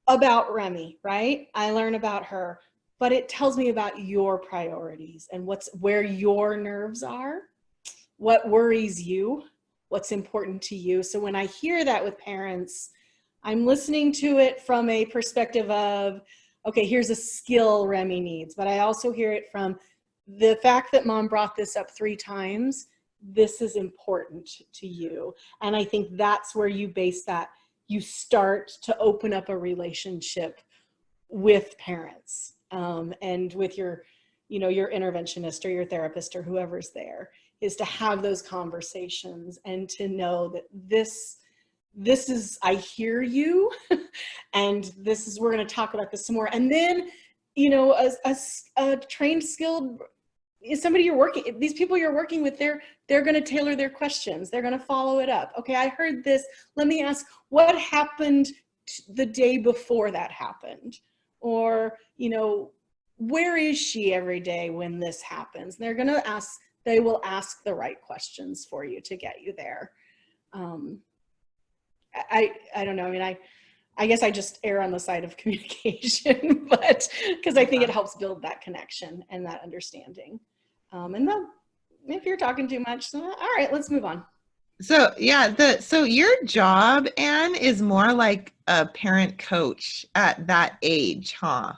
about Remy, right? I learn about her, but it tells me about your priorities and where your nerves are, what worries you, what's important to you. So when I hear that with parents, I'm listening to it from a perspective of, okay, here's a skill Remy needs, but I also hear it from the fact that mom brought this up 3 times. This is important to you. And I think that's where you base that. You start to open up a relationship with parents and with your interventionist or your therapist or whoever's there, is to have those conversations and to know that this is, I hear you, and we're going to talk about this some more. And then, a trained, skilled, somebody these people you're working with, they're going to tailor their questions. They're going to follow it up. Okay, I heard this. Let me ask, what happened the day before that happened? Or, where is she every day when this happens? They will ask the right questions for you to get you there. I don't know. I mean, I guess I just err on the side of communication, but because I think it helps build that connection and that understanding. And then if you're talking too much, all right, let's move on.
So yeah, so your job, Anne, is more like a parent coach at that age, huh?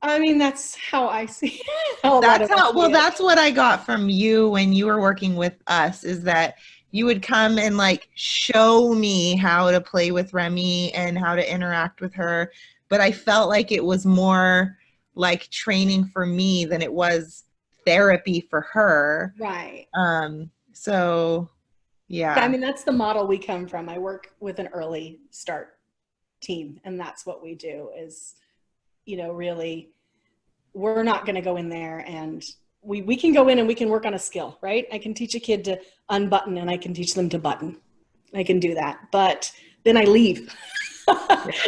I mean, that's how I see it.
That's what I got from you when you were working with us, is that you would come and like show me how to play with Remy and how to interact with her. But I felt like it was more like training for me than it was therapy for her.
Right.
So yeah.
I mean, that's the model we come from. I work with an early start team, and that's what we do is, really, we're not going to go in there and we can go in and we can work on a skill, right? I can teach a kid to unbutton and I can teach them to button. I can do that, but then I leave.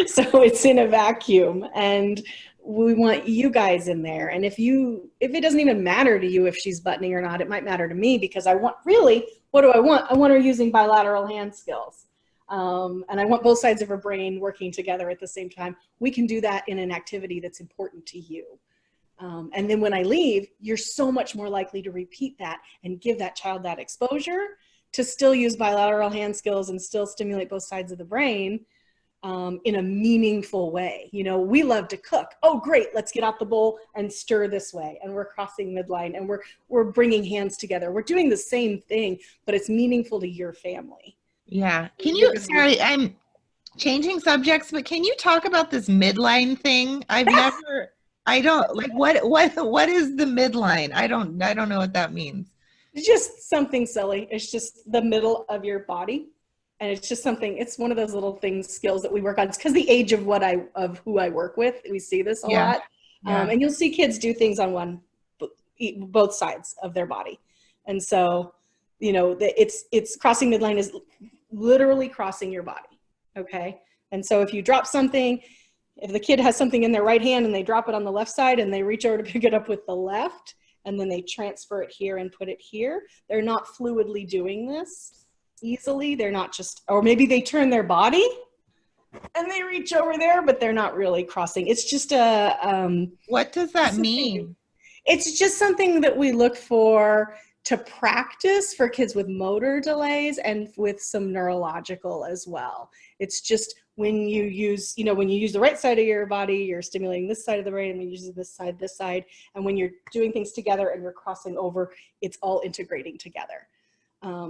So it's in a vacuum, and we want you guys in there. And if it doesn't even matter to you if she's buttoning or not, it might matter to me, because what do I want? I want her using bilateral hand skills. And I want both sides of her brain working together at the same time. We can do that in an activity that's important to you. And then when I leave, you're so much more likely to repeat that and give that child that exposure to still use bilateral hand skills and still stimulate both sides of the brain in a meaningful way. We love to cook. Oh, great. Let's get out the bowl and stir this way. And we're crossing midline and we're bringing hands together. We're doing the same thing, but it's meaningful to your family.
Yeah. Sorry, I'm changing subjects, but can you talk about this midline thing? I don't like what is the midline? I don't know what that means.
It's just something silly. It's just the middle of your body. And it's just it's one of those little skills that we work on. It's because the age of who I work with, we see this a lot. Yeah. And you'll see kids do things on both sides of their body. And so, it's crossing midline is literally crossing your body, okay? And so if you drop something, if the kid has something in their right hand and they drop it on the left side and they reach over to pick it up with the left, and then they transfer it here and put it here, they're not fluidly doing this easily. They're not just, or maybe they turn their body and they reach over there, but they're not really crossing. It's just a,
what does that mean?
It's just something that we look for to practice for kids with motor delays and with some neurological as well. It's just when you use, when you use the right side of your body, you're stimulating this side of the brain, and when you use this side, and when you're doing things together and you're crossing over, it's all integrating together.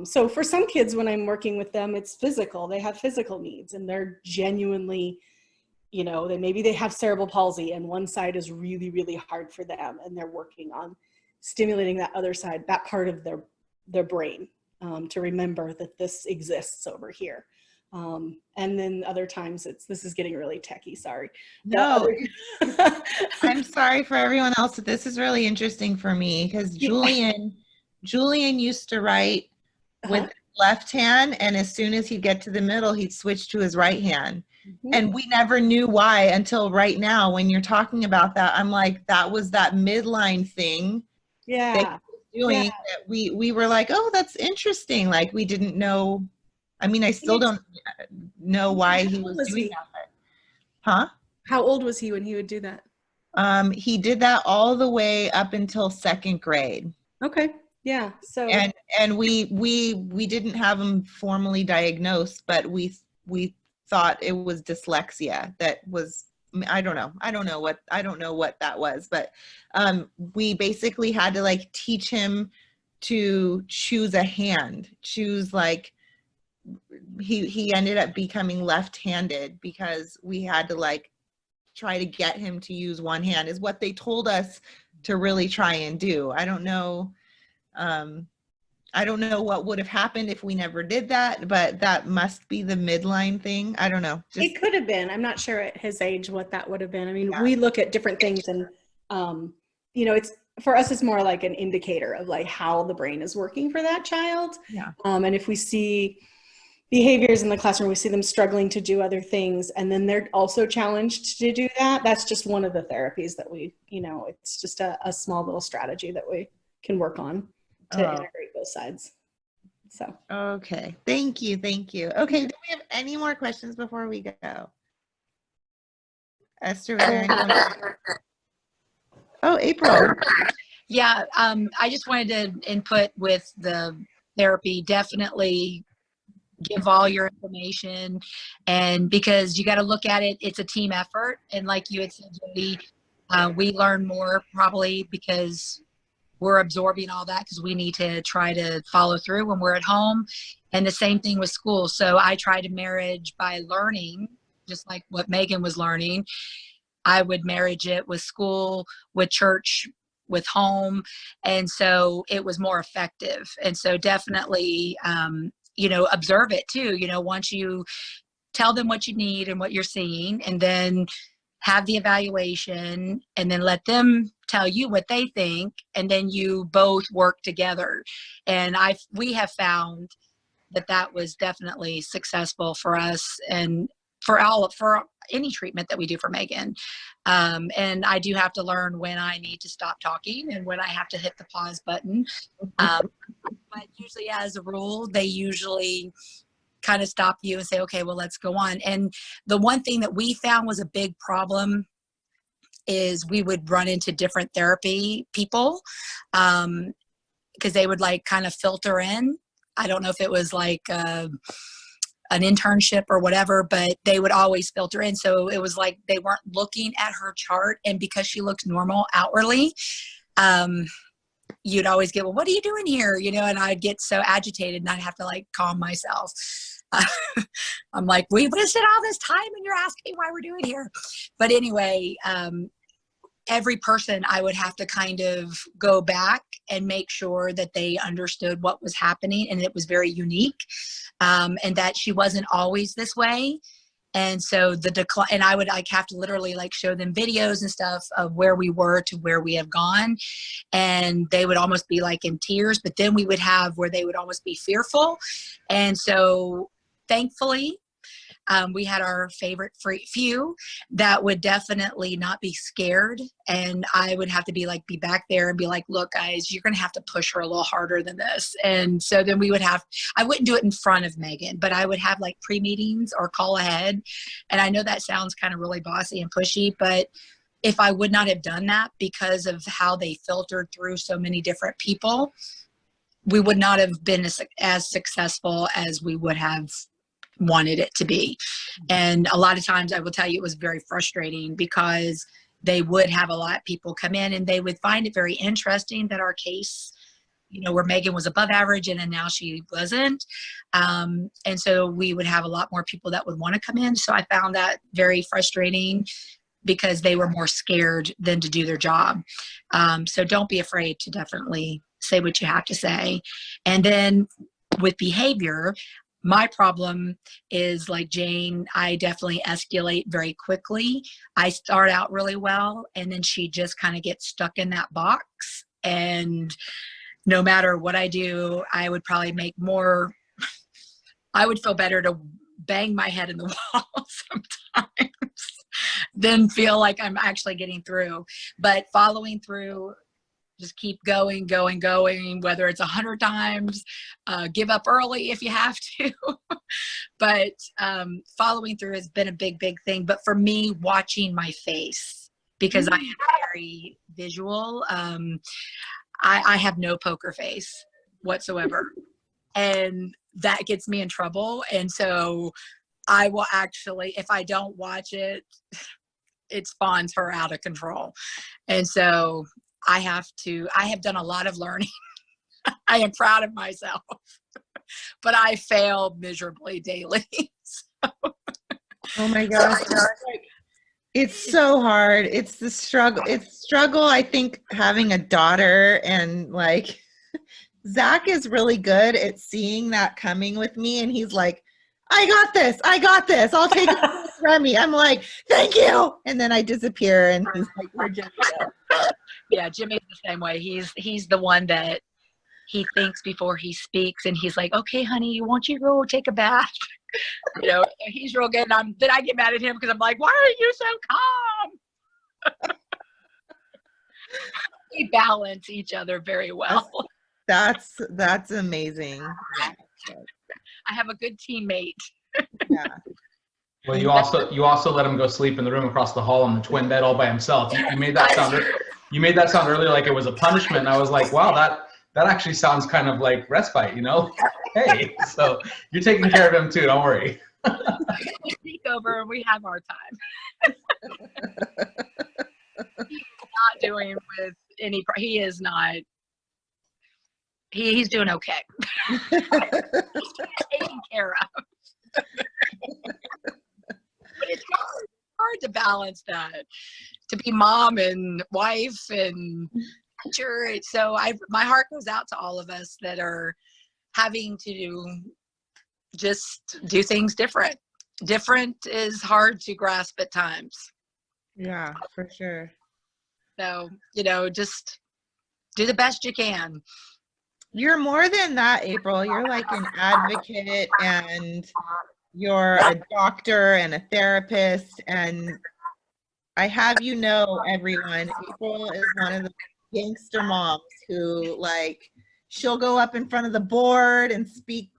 So for some kids, when I'm working with them, it's physical. They have physical needs, and they're genuinely, maybe they have cerebral palsy, and one side is really, really hard for them, and they're working on stimulating that other side, that part of their brain, to remember that this exists over here. And then other times this is getting really techie, sorry.
No, I'm sorry for everyone else. This is really interesting for me because Julian used to write with his left hand, and as soon as he'd get to the middle, he'd switch to his right hand. And we never knew why until right now. When you're talking about that, I'm like, that was that midline thing.
Yeah.
That he was doing that we were like, oh, that's interesting. Like we didn't know. I mean, I still don't know why he was doing that. Huh?
How old was he when he would do that?
He did that all the way up until 2nd grade.
Okay. Yeah. So
and we didn't have him formally diagnosed, but we thought it was dyslexia. That was, I don't know what that was, but we basically had to like teach him to choose a hand, like he ended up becoming left-handed because we had to like try to get him to use one hand, is what they told us to really try and do. I don't know what would have happened if we never did that, but that must be the midline thing. I don't know.
It could have been. I'm not sure at his age what that would have been. I mean, we look at different things, and it's, for us, it's more like an indicator of like how the brain is working for that child.
Yeah.
And if we see behaviors in the classroom, we see them struggling to do other things, and then they're also challenged to do that. That's just one of the therapies that we, it's just a small little strategy that we can work on to integrate both sides. So.
Okay. Thank you. Okay. Do we have any more questions before we go? Esther, was there anyone? Oh, April.
Yeah. I just wanted to input with the therapy. Definitely give all your information, and because you got to look at it, it's a team effort. And like you had said, Jody, we learn more probably because we're absorbing all that, because we need to try to follow through when we're at home. And the same thing with school. So I try to marriage by learning, just like what Megan was learning. I would marriage it with school, with church, with home. And so it was more effective. And so definitely, observe it too. Once you tell them what you need and what you're seeing, and then have the evaluation, and then let them tell you what they think, and then you both work together. And we have found that was definitely successful for us, and for any treatment that we do for Megan. And I do have to learn when I need to stop talking and when I have to hit the pause button. But usually, as a rule, they usually kind of stop you and say, okay, well, let's go on. And the one thing that we found was a big problem is we would run into different therapy people, because they would like kind of filter in. I don't know if it was like an internship or whatever, but they would always filter in. So it was like they weren't looking at her chart, and because she looked normal outwardly, you'd always get, well, what are you doing here? And I'd get so agitated, and I'd have to like calm myself. I'm like, we wasted all this time and you're asking why we're doing here. But anyway, every person I would have to kind of go back and make sure that they understood what was happening, and it was very unique, and that she wasn't always this way. And so the decline, and I would like have to literally like show them videos and stuff of where we were to where we have gone. And they would almost be like in tears, but then we would have where they would almost be fearful. And so thankfully, we had our favorite few that would definitely not be scared. And I would have to be back there and be like, look, guys, you're going to have to push her a little harder than this. And so then I wouldn't do it in front of Megan, but I would have pre-meetings or call ahead. And I know that sounds kind of really bossy and pushy, but if I would not have done that because of how they filtered through so many different people, we would not have been as successful as we would have wanted it to be. And a lot of times I will tell you it was very frustrating because they would have a lot of people come in and they would find it very interesting that our case, where Megan was above average and then now she wasn't. And so we would have a lot more people that would want to come in. So I found that very frustrating because they were more scared than to do their job. So don't be afraid to definitely say what you have to say. And then with behavior, my problem is like Jane, I definitely escalate very quickly. I start out really well and then she just kind of gets stuck in that box. And no matter what I do, I would probably I would feel better to bang my head in the wall sometimes than feel like I'm actually getting through. But following through, just keep going, whether it's 100 times, give up early if you have to. But following through has been a big thing. But for me, watching my face, because I am very visual, I have no poker face whatsoever. And that gets me in trouble. And so I will actually, if I don't watch it, it spawns her out of control. And so I have done a lot of learning. I am proud of myself, but I fail miserably daily. So.
Oh my gosh. It's so hard. It's the struggle. I think, having a daughter, and Zach is really good at seeing that coming with me. And he's like, I got this. I'll take it with Remy. I'm like, thank you. And then I disappear and he's like, we're just
Yeah, Jimmy's the same way. He's the one that he thinks before he speaks, and he's like, okay, honey, won't you go take a bath? He's real good. And then I get mad at him because I'm like, why are you so calm? We balance each other very well.
That's amazing.
I have a good teammate.
Yeah.
Well, you also let him go sleep in the room across the hall on the twin bed all by himself. You made that sound earlier like it was a punishment. And I was like, wow, that actually sounds kind of like respite, Hey, so you're taking care of him too. Don't worry.
We sneak over and we have our time. Not doing with any. He is not. He's doing okay. He's taken care of. But it's hard to balance that, to be mom and wife and teacher. So my heart goes out to all of us that are having to just do things different. Different is hard to grasp at times.
Yeah, for sure.
So, just do the best you can.
You're more than that, April. You're like an advocate, and you're a doctor and a therapist. And I have everyone, April is one of the gangster moms who, she'll go up in front of the board and speak,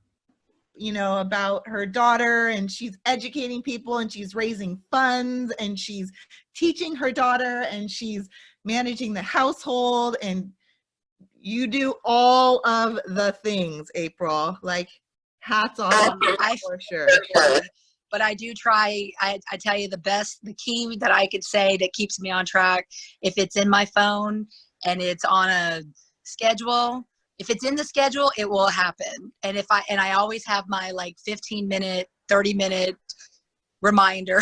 about her daughter, and she's educating people, and she's raising funds, and she's teaching her daughter, and she's managing the household, and you do all of the things, April. Hats off for sure.
But I do try. I tell you, the key that I could say that keeps me on track, if it's in my phone and it's on a schedule, if it's in the schedule, it will happen. And I always have my 15-minute, 30-minute reminder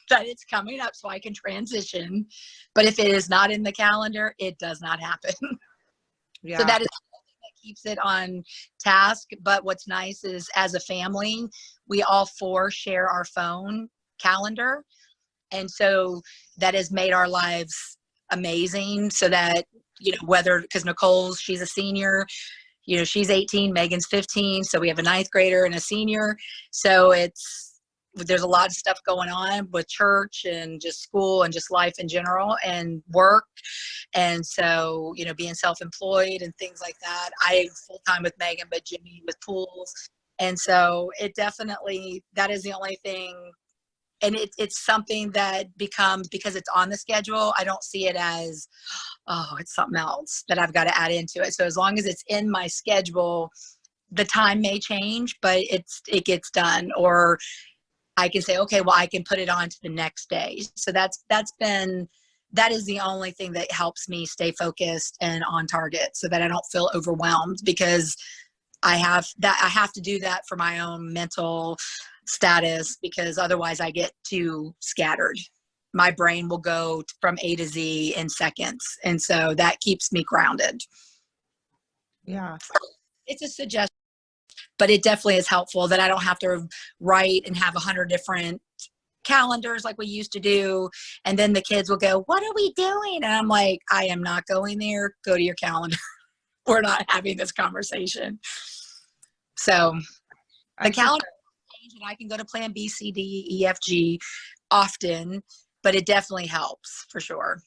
that it's coming up so I can transition. But if it is not in the calendar, it does not happen. Yeah. So that is something that keeps it on task. But what's nice is, as a family, we all 4 share our phone calendar. And so that has made our lives amazing, so that, because she's a senior, you know, she's 18, Megan's 15. So we have a 9th grader and a senior. So there's a lot of stuff going on with church and just school and just life in general and work. And so, you know, being self-employed and things like that. I full-time with Megan, but Jimmy with pools. And so it definitely, that is the only thing. And it's something that becomes, because it's on the schedule, I don't see it as, oh, it's something else that I've got to add into it. So as long as it's in my schedule, the time may change, but it gets done. Or I can say, okay, well, I can put it on to the next day. So that is the only thing that helps me stay focused and on target, so that I don't feel overwhelmed, because I have to do that for my own mental status, because otherwise I get too scattered. My brain will go from A to Z in seconds. And so that keeps me grounded.
Yeah.
It's a suggestion, but it definitely is helpful that I don't have to write and have 100 different calendars like we used to do. And then the kids will go, what are we doing? And I'm like, I am not going there. Go to your calendar. We're not having this conversation. So the calendar change, and I can go to plan B, C, D, E, F, G often, but it definitely helps for sure.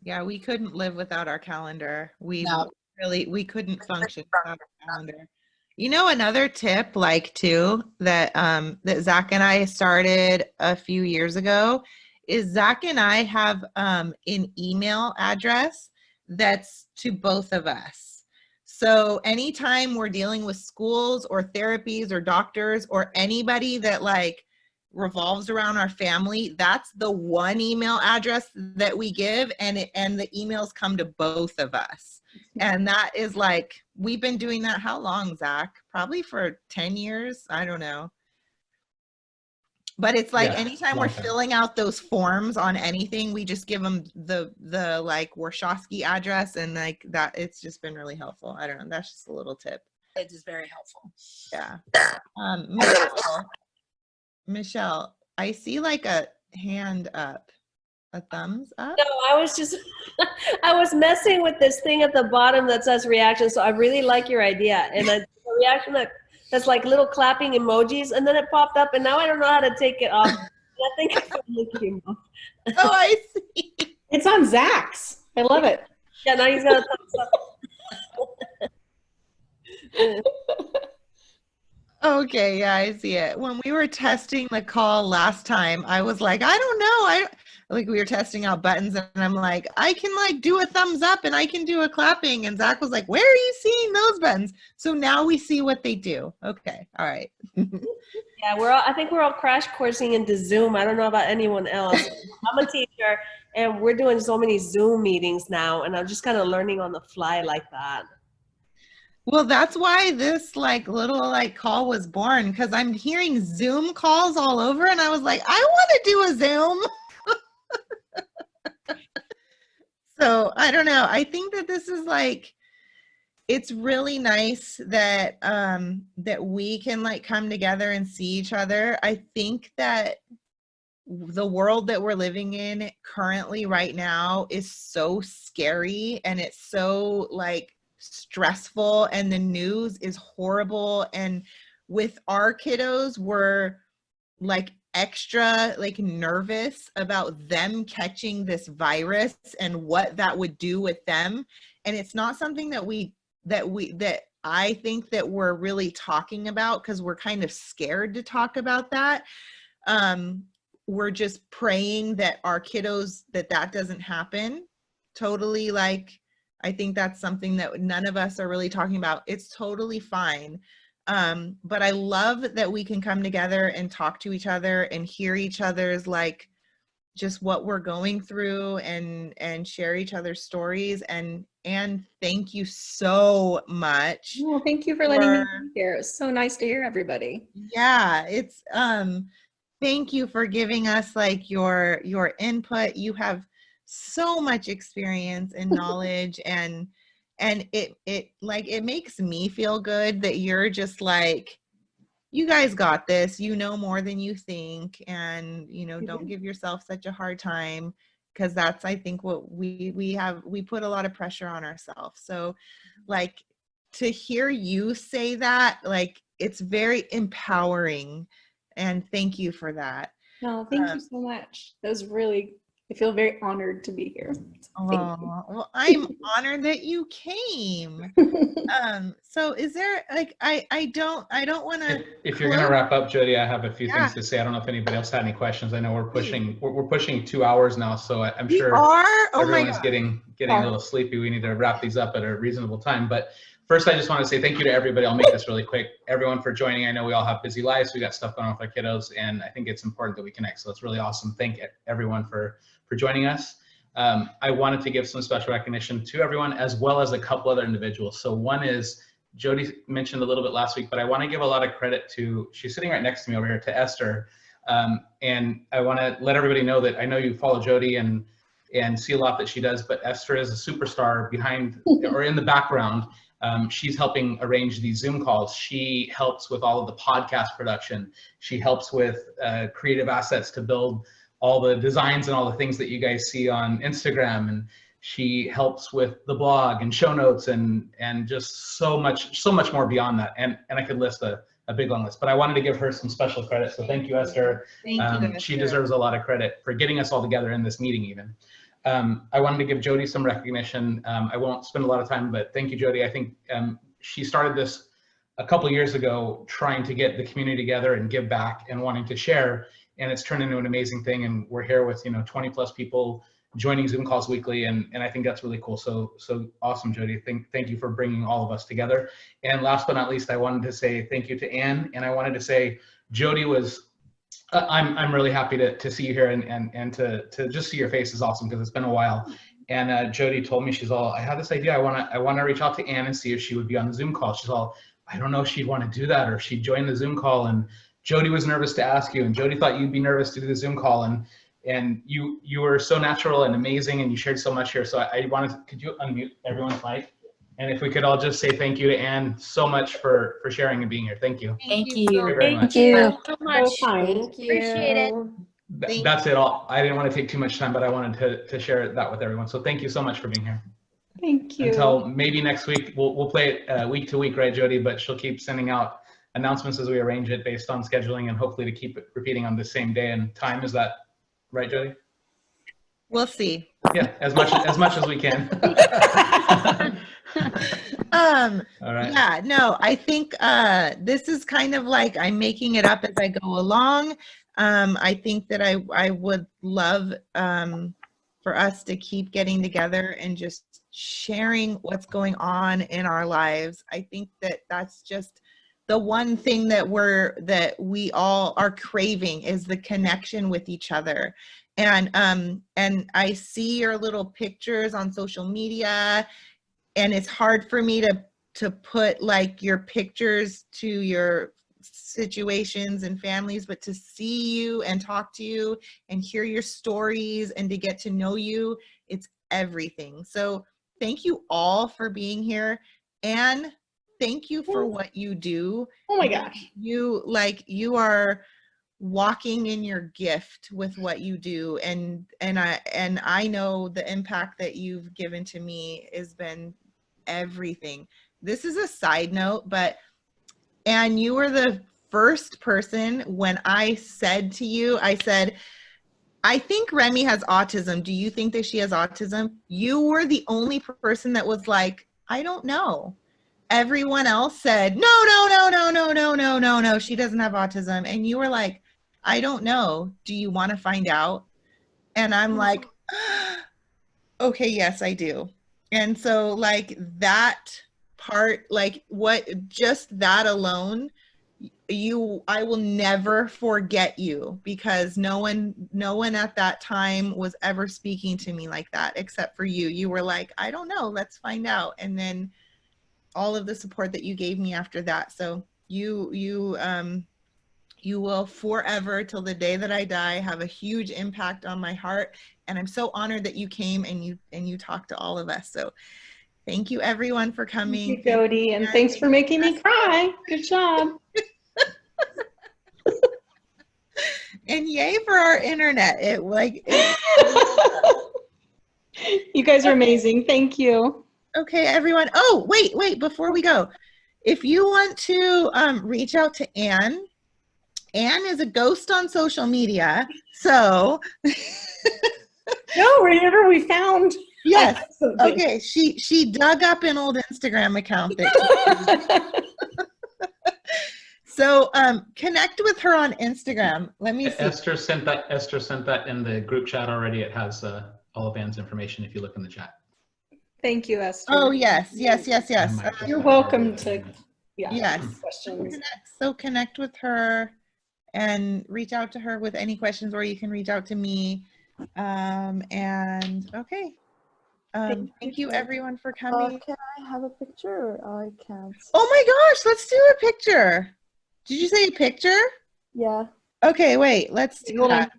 Yeah, we couldn't live without our calendar. We couldn't function without our calendar. You know, another tip, like too, that that Zach and I started a few years ago is Zach and I have an email address that's to both of us. So anytime we're dealing with schools or therapies or doctors or anybody that like revolves around our family, that's the one email address that we give, and the emails come to both of us. And that is like, we've been doing that how long, Zach? Probably for 10 years. I don't know. But it's like,
Yeah,
anytime
long
we're
time.
filling out those forms on anything, we just give them the like Warshawski address, and like that, it's just been really helpful. I don't know. That's just a little tip.
It is very helpful.
Yeah. Michelle, I see like a hand up, a thumbs up.
No, I was messing with this thing at the bottom that says reaction. So I really like your idea. And a reaction that's like little clapping emojis, and then it popped up, and now I don't know how to take it off. I think it finally came off.
Oh, I see.
It's on Zach's. I love it.
Yeah, now he's got a thumbs up.
Okay, yeah, I see it. When we were testing the call last time, I was like, I don't know. Like we were testing out buttons, and I'm like, I can like do a thumbs up and I can do a clapping. And Zach was like, where are you seeing those buttons? So now we see what they do. Okay, all right.
Yeah, I think we're all crash coursing into Zoom. I don't know about anyone else. I'm a teacher, and we're doing so many Zoom meetings now, and I'm just kind of learning on the fly like that.
Well, that's why this like little like call was born, because I'm hearing Zoom calls all over, and I was like, I want to do a Zoom. So I don't know. I think that this is like, it's really nice that that we can like come together and see each other. I think that the world that we're living in currently right now is so scary, and it's so like stressful, and the news is horrible. And with our kiddos, we're like extra like nervous about them catching this virus and what that would do with them. And it's not something that I think that we're really talking about, because we're kind of scared to talk about that. We're just praying that our kiddos, that doesn't happen. Totally, like, I think that's something that none of us are really talking about. It's totally fine. But I love that we can come together and talk to each other and hear each other's like just what we're going through, and share each other's stories. And thank you so much.
Well, thank you for letting me be here. It was so nice to hear everybody.
Yeah, it's thank you for giving us like your input. You have so much experience and knowledge, and it like, it makes me feel good that you're just like, you guys got this, you know more than you think, and you know, don't give yourself such a hard time, because that's, I think, what we put a lot of pressure on ourselves. So like, to hear you say that, like, it's very empowering, and thank you for that.
No, thank you so much. That was really, I feel very honored to be here. So thank you.
Well, I'm honored that you came. So is there, like, I don't want to.
If you're gonna wrap up, Jody, I have a few
Yeah.
things to say. I don't know if anybody else had any questions. I know we're pushing 2 hours now, so I'm
We
sure
are? Oh my
everyone's
God.
getting a little sleepy. We need to wrap these up at a reasonable time. But first, I just want to say thank you to everybody. I'll make this really quick. Everyone for joining. I know we all have busy lives. We got stuff going on with our kiddos, and I think it's important that we connect. So it's really awesome. Thank everyone for joining us. I wanted to give some special recognition to everyone, as well as a couple other individuals. So one is, Jody mentioned a little bit last week, but I want to give a lot of credit to, she's sitting right next to me over here, to Esther. And I want to let everybody know that I know you follow Jody and see a lot that she does, but Esther is a superstar behind or in the background. She's helping arrange these Zoom calls. She helps with all of the podcast production. She helps with creative assets to build all the designs and all the things that you guys see on Instagram. And she helps with the blog and show notes and just so much more beyond that. And I could list a big long list, but I wanted to give her some special credit. So thank you, Esther.
Thank you,
she
Esther.
deserves a lot of credit for getting us all together in this meeting even. I wanted to give Jody some recognition. I won't spend a lot of time, but thank you, Jody. I think she started this a couple years ago, trying to get the community together and give back and wanting to share. And it's turned into an amazing thing. And we're here with 20 plus people joining Zoom calls weekly, and I think that's really cool. So awesome, Jody. Thank you for bringing all of us together. And last but not least, I wanted to say thank you to Anne, and I wanted to say Jody was. I'm really happy to see you here and to just see your face is awesome, because it's been a while. And Jody told me, she's all, I had this idea. I want to reach out to Anne and see if she would be on the Zoom call. She's all, I don't know if she'd want to do that or if she'd join the Zoom call. And Jody was nervous to ask you, and Jody thought you'd be nervous to do the Zoom call. And you were so natural and amazing, and you shared so much here. So I wanted, could you unmute everyone's mic? And if we could all just say thank you to Anne so much for sharing and being here. Thank you.
Thank
you.
Very much.
Thank you so much.
Thank you.
Appreciate it.
That's it all. I didn't want to take too much time, but I wanted to share that with everyone. So thank you so much for being here.
Thank you.
Until maybe next week, we'll play it week to week, right, Jody? But she'll keep sending out announcements as we arrange it based on scheduling, and hopefully to keep it repeating on the same day and time. Is that right, Jody?
We'll see.
Yeah, as much as we can. All right.
Yeah, no, I think this is kind of like I'm making it up as I go along. I think that I would love for us to keep getting together and just sharing what's going on in our lives. I think that that's just the one thing that we all are craving, is the connection with each other. And I see your little pictures on social media, and it's hard for me to put like your pictures to your situations and families, but to see you and talk to you and hear your stories and to get to know you, it's everything. So thank you all for being here, and thank you for what you do.
Oh my gosh.
You are walking in your gift with what you do, and I know the impact that you've given to me has been everything. This is a side note, but Anne, you were the first person when I said to you, I said, I think Remy has autism. Do you think that she has autism? You were the only person that was like, I don't know. Everyone else said, no, she doesn't have autism. And you were like, I don't know. Do you want to find out? And I'm like, okay, yes, I do. And so like that part, like just that alone, I will never forget you, because no one at that time was ever speaking to me like that except for you. You were like, I don't know, let's find out. And then all of the support that you gave me after that. So you will forever, till the day that I die, have a huge impact on my heart. And I'm so honored that you came and you talked to all of us. So thank you everyone for coming.
Thank you, Jody, and thanks for making me cry. Good job.
And yay for our internet.
You guys are amazing. Thank you.
Okay, everyone. Oh, wait, before we go. If you want to reach out to Anne, Anne is a ghost on social media. So
No, remember we found.
yes. Okay. She dug up an old Instagram account that so connect with her on Instagram. Let me see.
Esther sent that in the group chat already. It has all of Anne's information if you look in the chat.
Thank you, Esther.
Oh yes.
You're welcome to. Yeah.
Yes.
Questions.
So connect with her and reach out to her with any questions, or you can reach out to me. And okay. Thank you everyone for coming.
Can I have a picture? I can't.
Oh my gosh, let's do a picture. Did you say a picture?
Yeah.
Okay, wait, let's do that.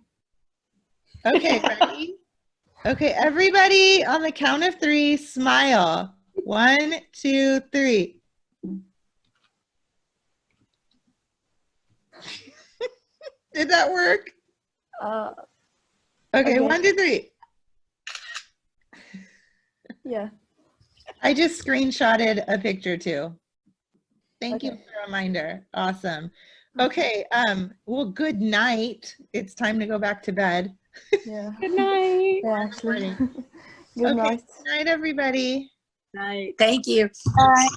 Okay, ready? Okay, everybody on the count of 3, smile. 1, 2, 3. Did that work? Okay, 1, 2, 3.
Yeah.
I just screenshotted a picture too. Thank you for the reminder. Awesome. Okay, well, good night. It's time to go back to bed.
Yeah.
Good night.
Yeah, actually.
Good
night.
Good night, everybody.
Night.
Thank you.
Bye.